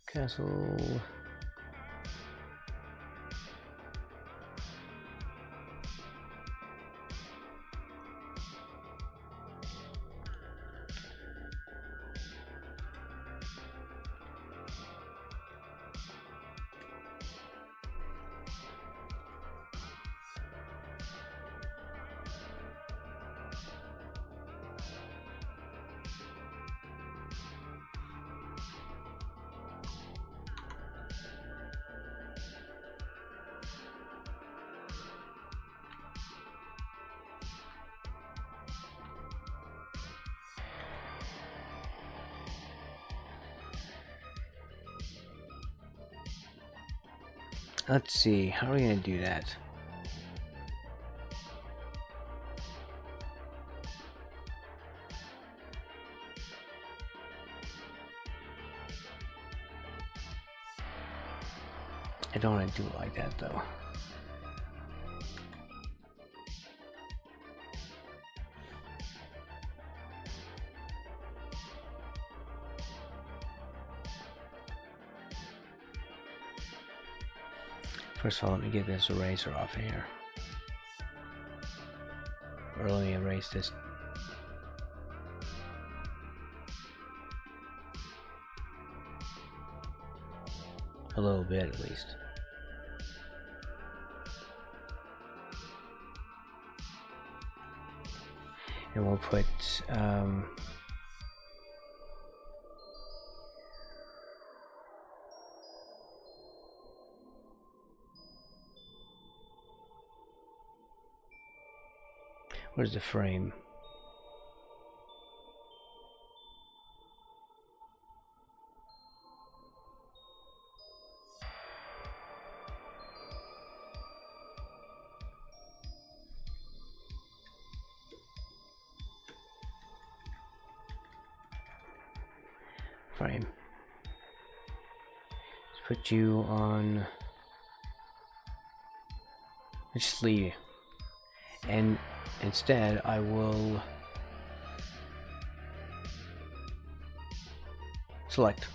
Castle. Let's see, how are we going to do that? I don't want to do it like that though. First of all, let me get this eraser off of here. Or let me erase this. A little bit, at least. And we'll put where's the frame? Frame. Let's put you on just leave, and instead I will select.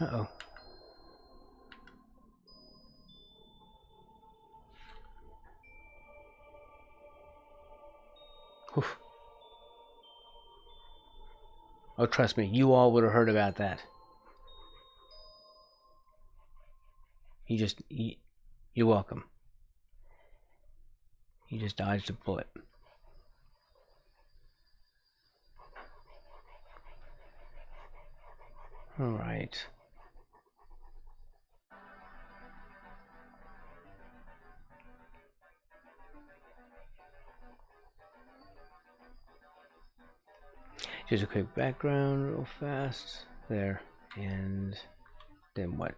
Uh-oh. Oof. Oh, trust me, you all would have heard about that. You're welcome. You just dodged a bullet. All right. Just a quick background real fast there, and then what?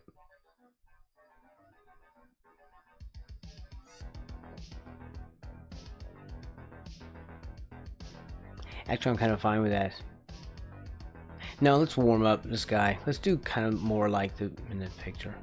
Actually, I'm kind of fine with that. No, let's warm up this guy. Let's do kind of more like in the picture.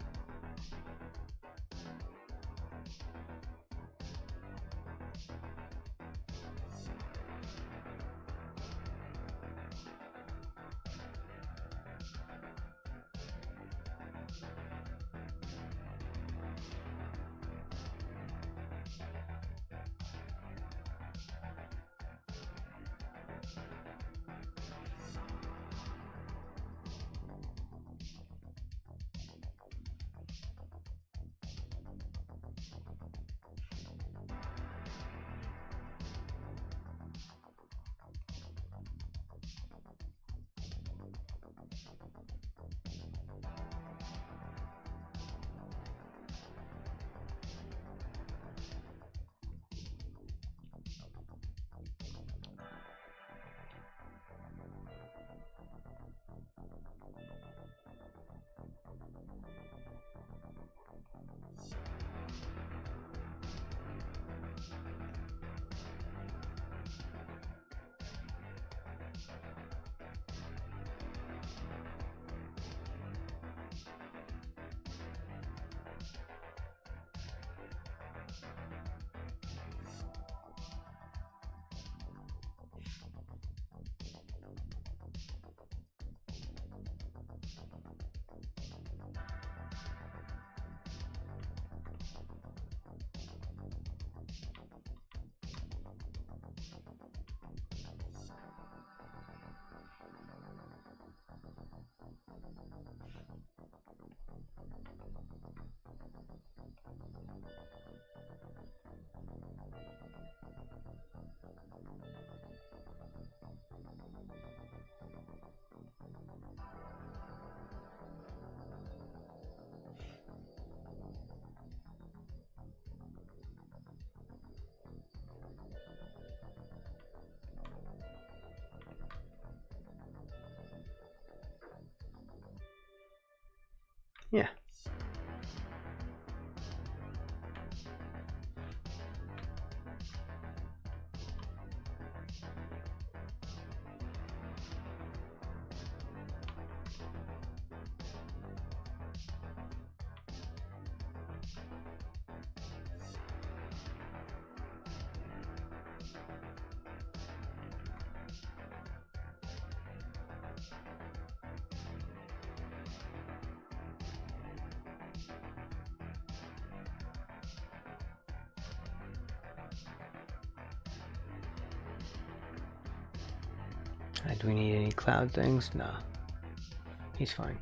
Yeah. Do we need any cloud things? Nah. He's fine.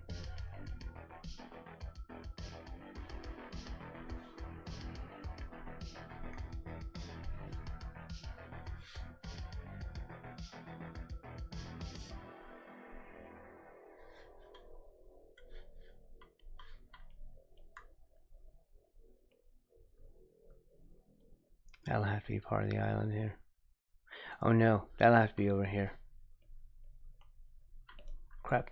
That'll have to be part of the island here. Oh no, that'll have to be over here. Crap.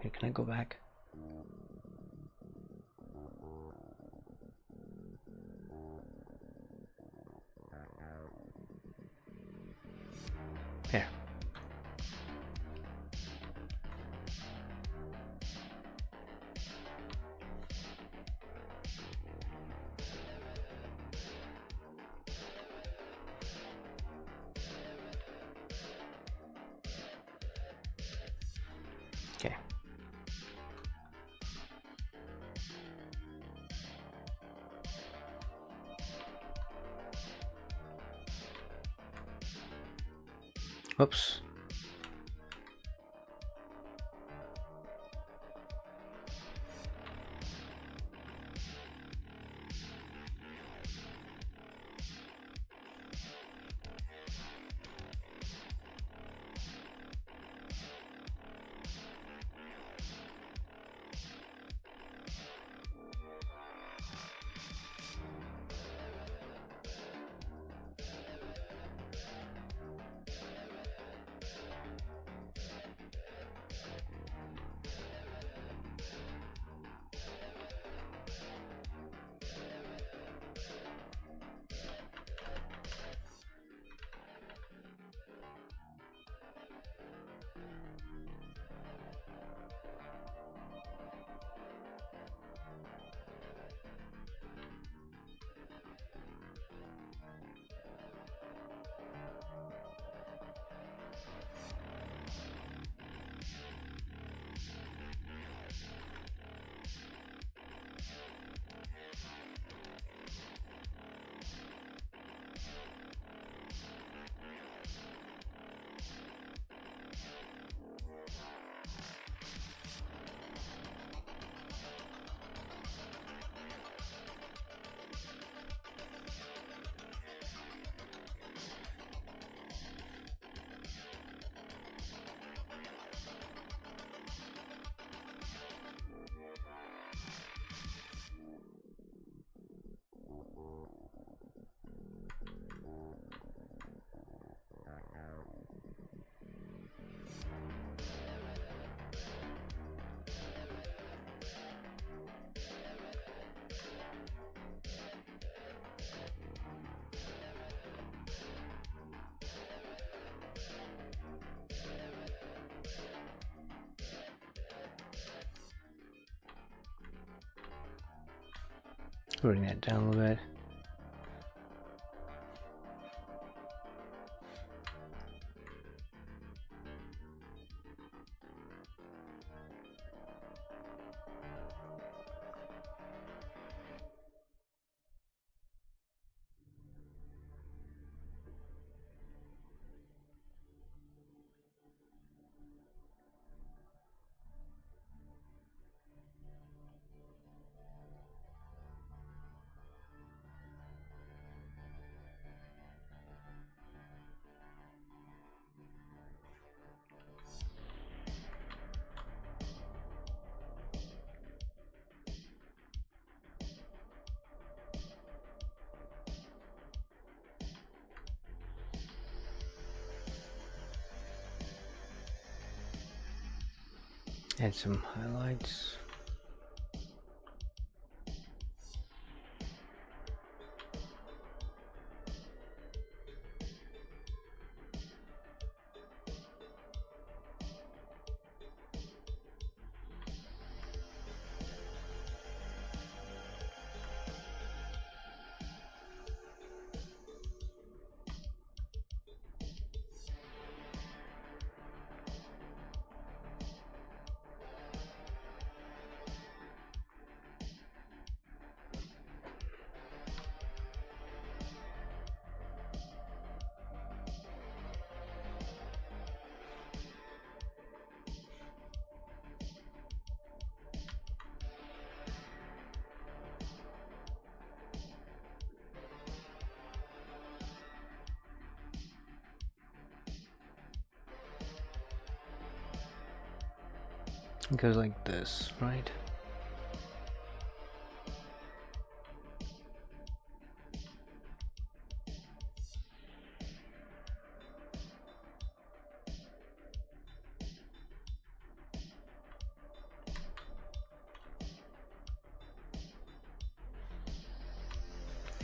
Hey, can I go back? Here. Okay. Whoops. Bring that down a little bit. Add some highlights. It goes like this, right?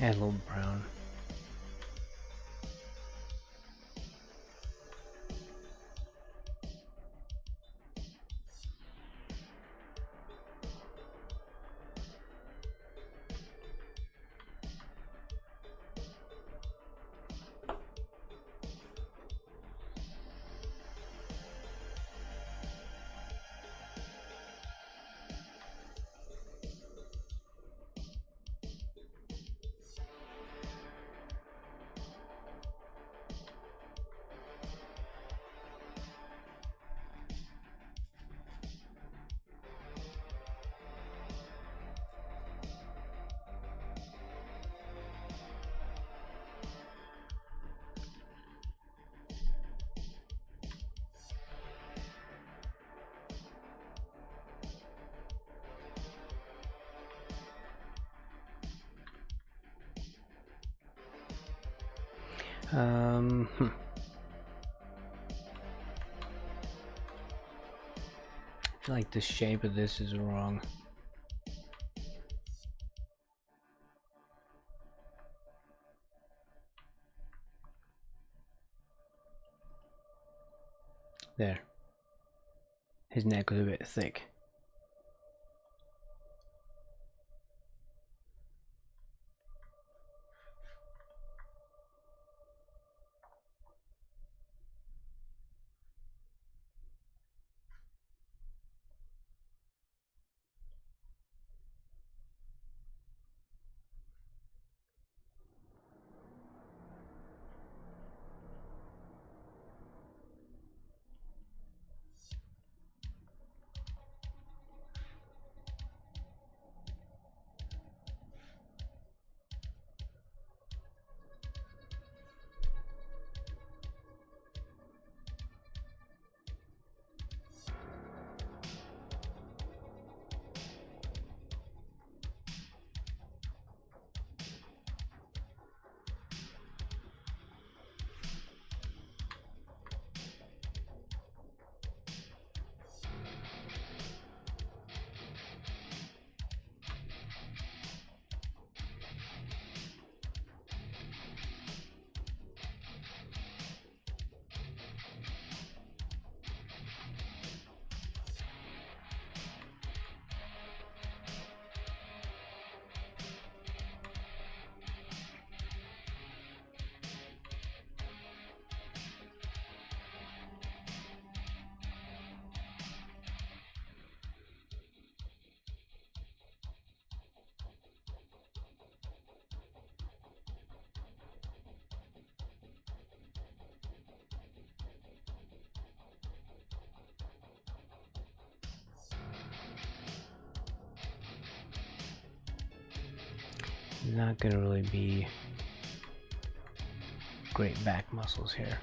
Add a little brown. I feel like the shape of this is wrong. There. His neck was a bit thick. Not gonna really be great back muscles here.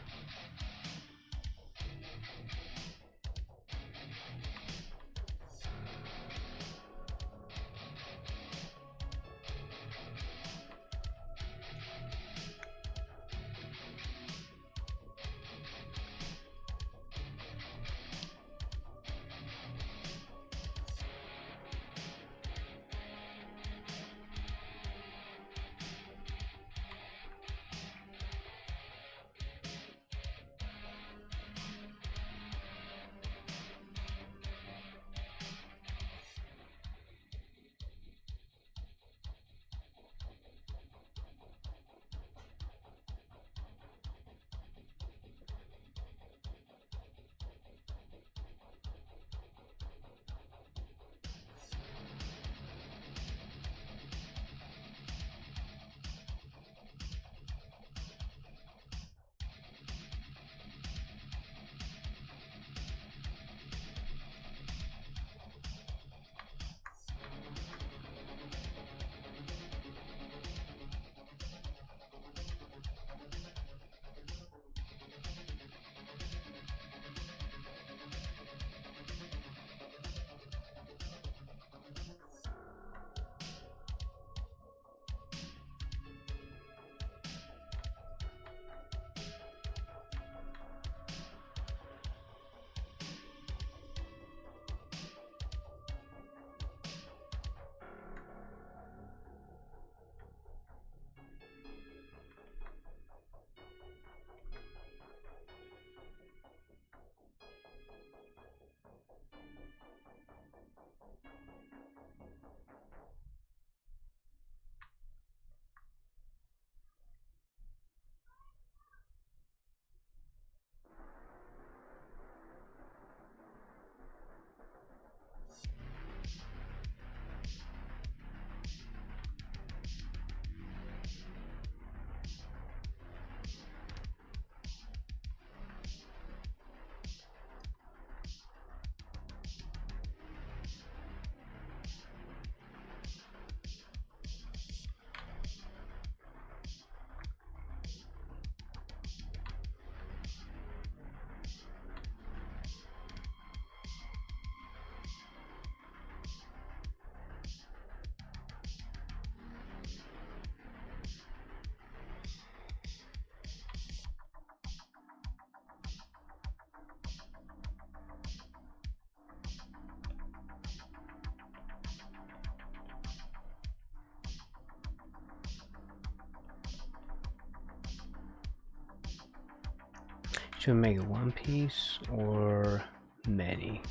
Should we make it one piece or many?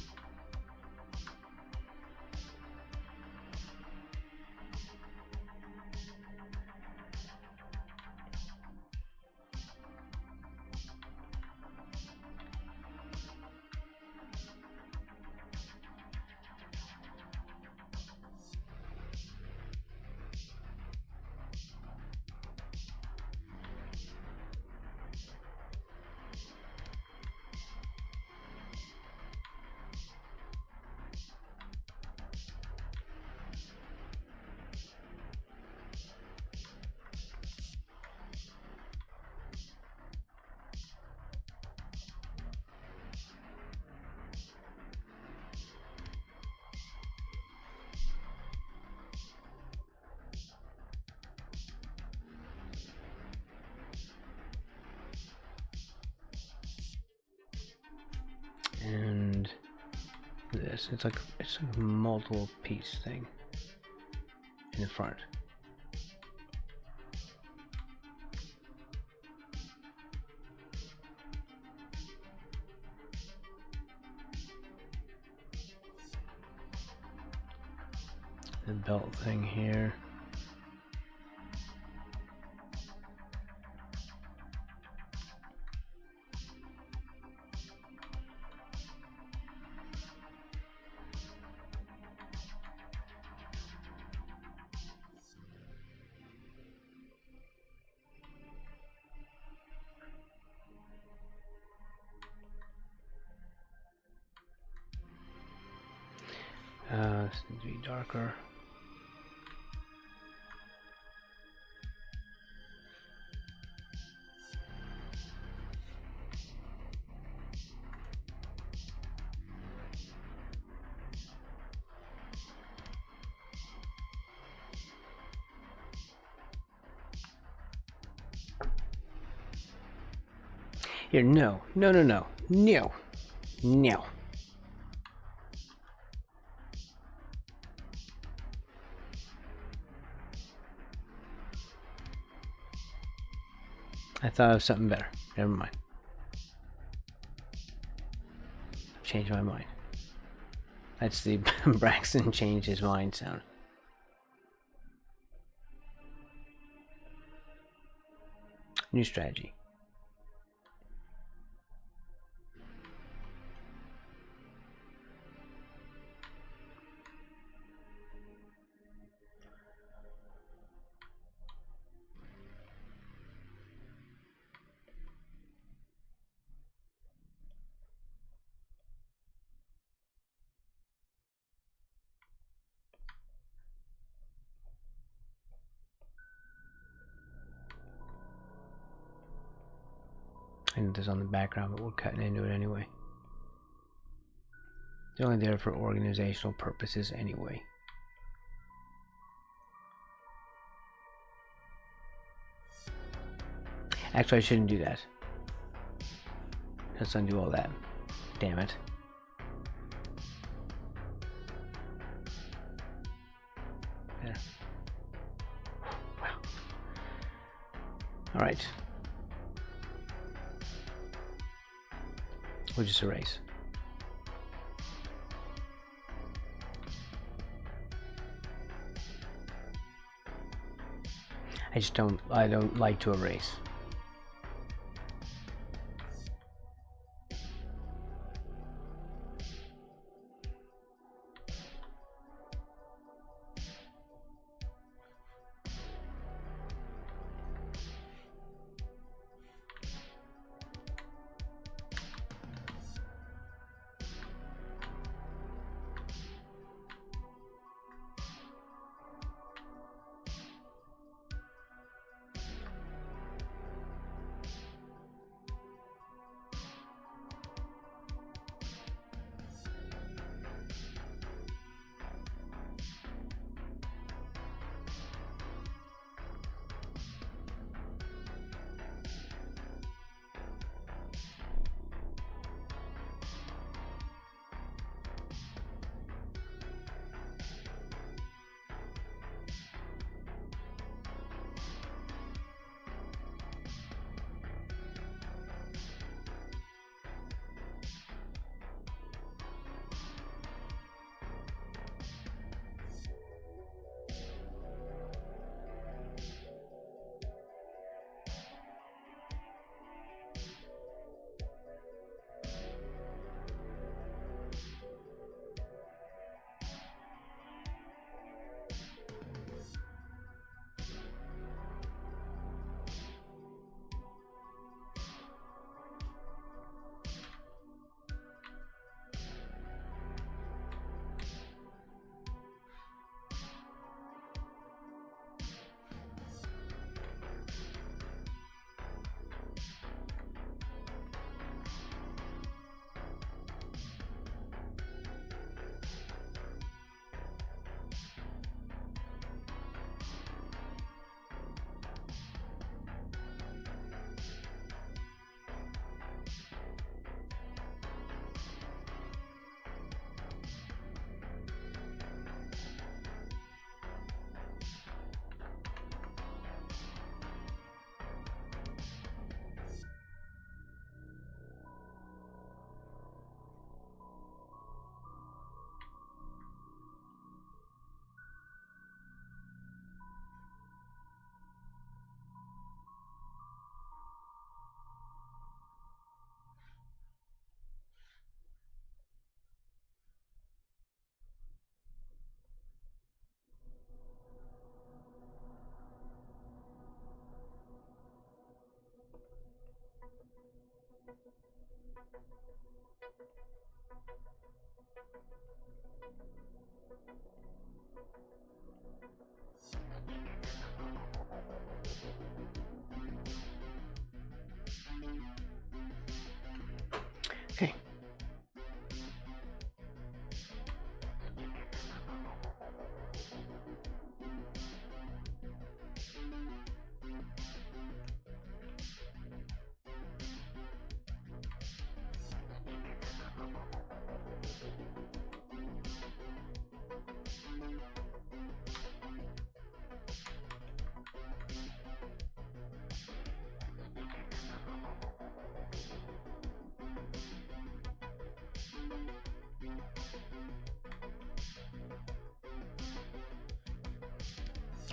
And this, it's like a multiple piece thing in the front. The belt thing here. This needs to be darker. Here, no. No. I thought of something better. Never mind. Changed my mind. That's the Braxton changed his mind sound. New strategy. And this on the background, but we're cutting into it anyway. It's only there for organizational purposes anyway. Actually, I shouldn't do that. Let's undo all that. Damn it. There. Wow. Alright. We'll just erase. I don't like to erase. Okay.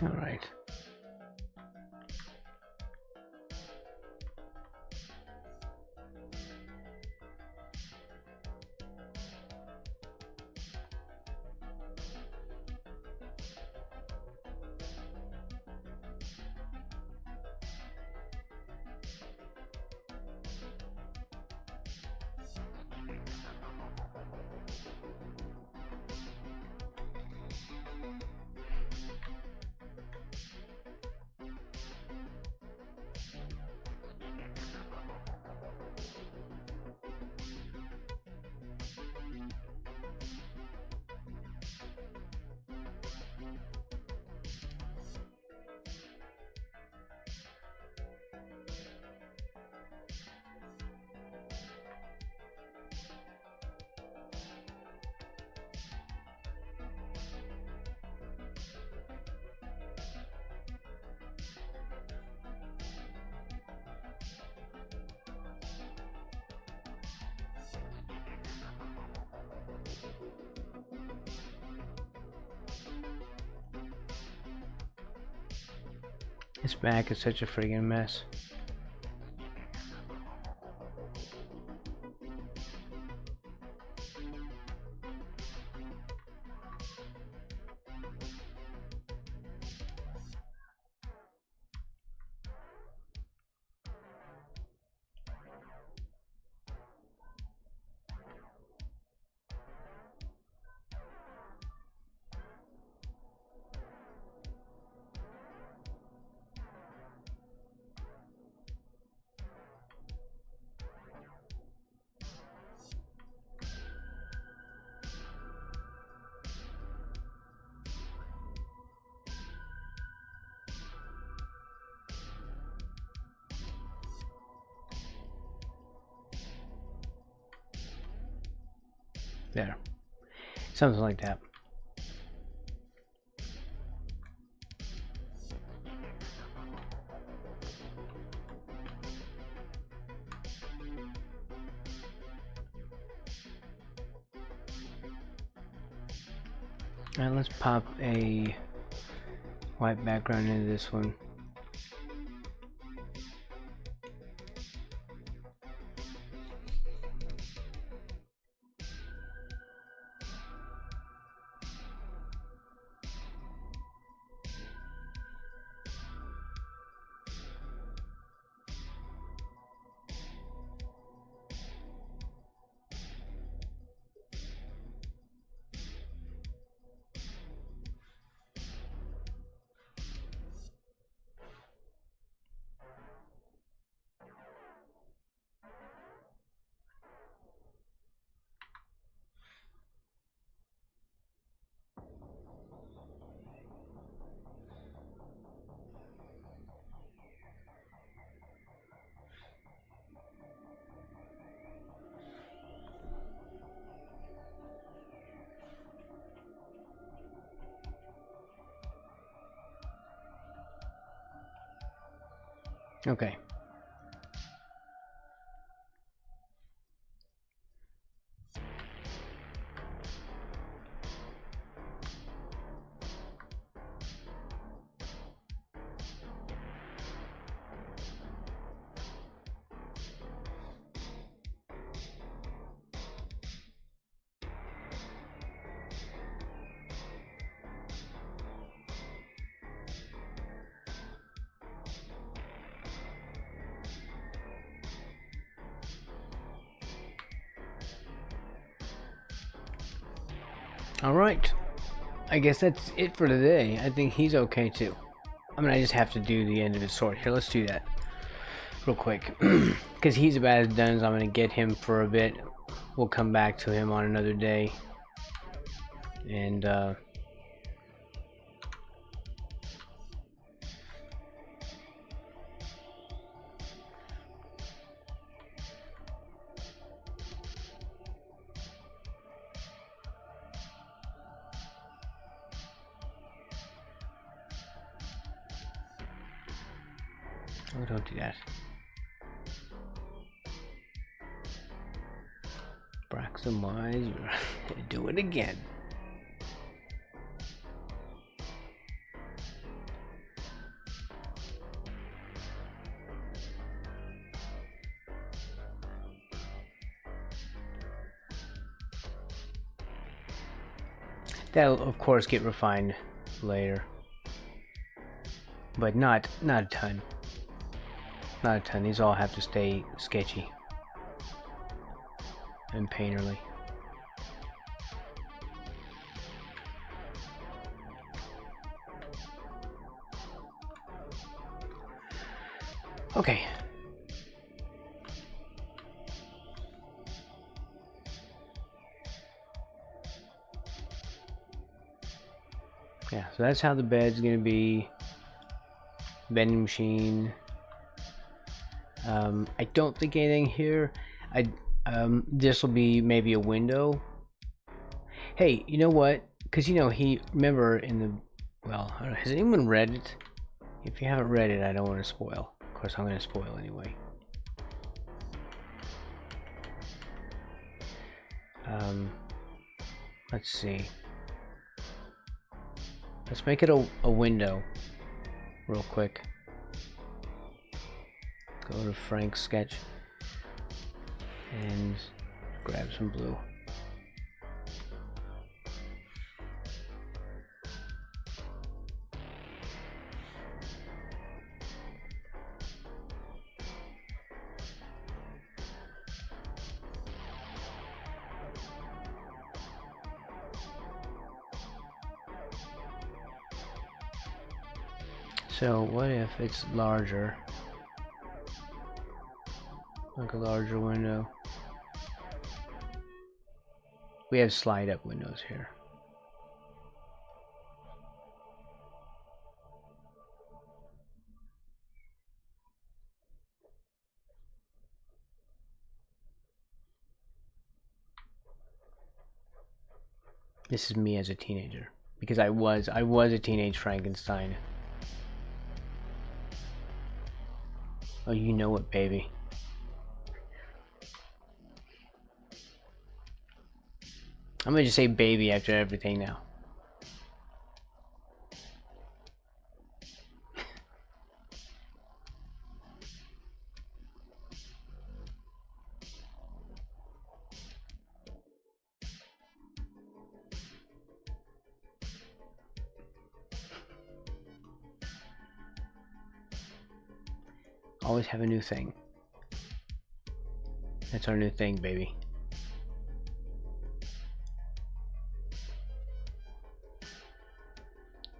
All right. His back is such a friggin' mess. There. Something like that. Alright, let's pop a white background into this one. Okay. Alright. I guess that's it for today. I think he's okay too. I mean, I just have to do the end of his sword. Here, let's do that real quick. Because he's about as done as I'm going to get him for a bit. We'll come back to him on another day. And, oh, don't do that. Braxton Wise, you're do it again. That'll of course get refined later, but not a ton. Not a ton. These all have to stay sketchy and painterly. Okay. Yeah, so that's how the bed's gonna be. Vending machine. I don't think anything here. This will be maybe a window. Hey, you know what? Because you know remember in the, well, I don't know, has anyone read it? If you haven't read it, I don't want to spoil. Of course, I'm going to spoil anyway. Let's see. Let's make it a window real quick. Go to Frank's sketch and grab some blue. So what if it's larger? Like a larger window. We have slide up windows here. This is me as a teenager, because I was a teenage Frankenstein. Oh, you know it, baby. I'm gonna just say baby after everything now. Always have a new thing. That's our new thing, baby.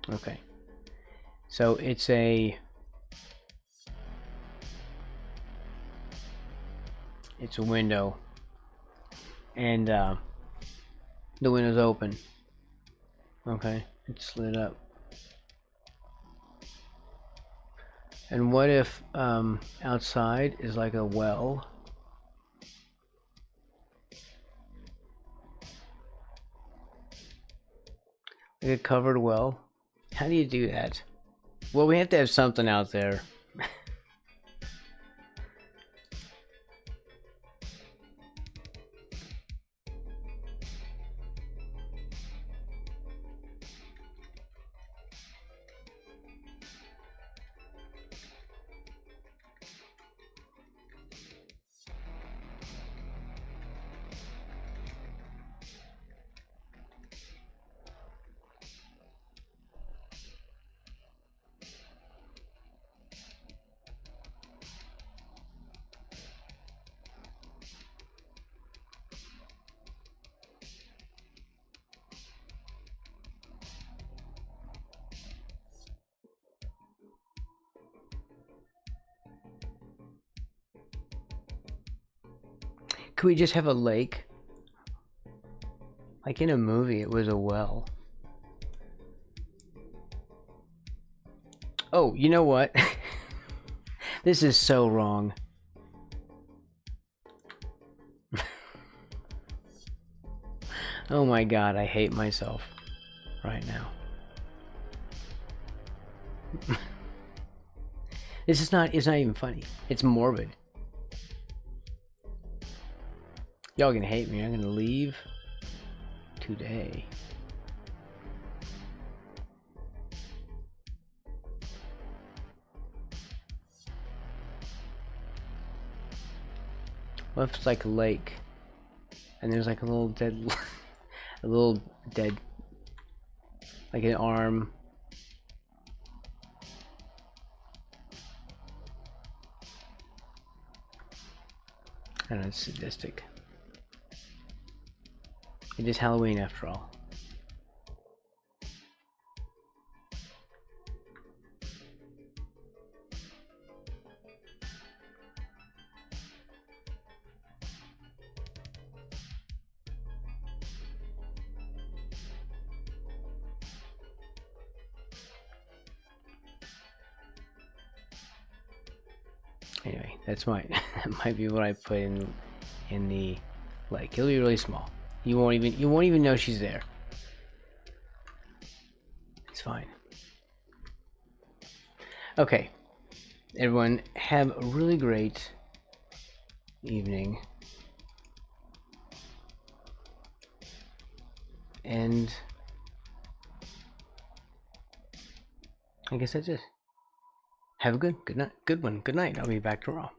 Okay. So it's a window, and the window's open. Okay, it's slid up. And what if outside is like a well? Like a covered well? How do you do that? Well, we have to have something out there. Could we just have a lake? Like in a movie, it was a well. Oh, you know what? This is so wrong. Oh my god, I hate myself right now. It's not even funny. It's morbid. Y'all gonna hate me. I'm gonna leave today. What if it's like a lake and there's like a little dead a little dead, like an arm. I don't know, it's sadistic. It is Halloween after all. Anyway, that's my that might be what I put in the lake. It'll be really small. You won't even know she's there. It's fine. Okay. Everyone have a really great evening. And I guess that's it. Have a good night. Good one. Good night. I'll be back tomorrow.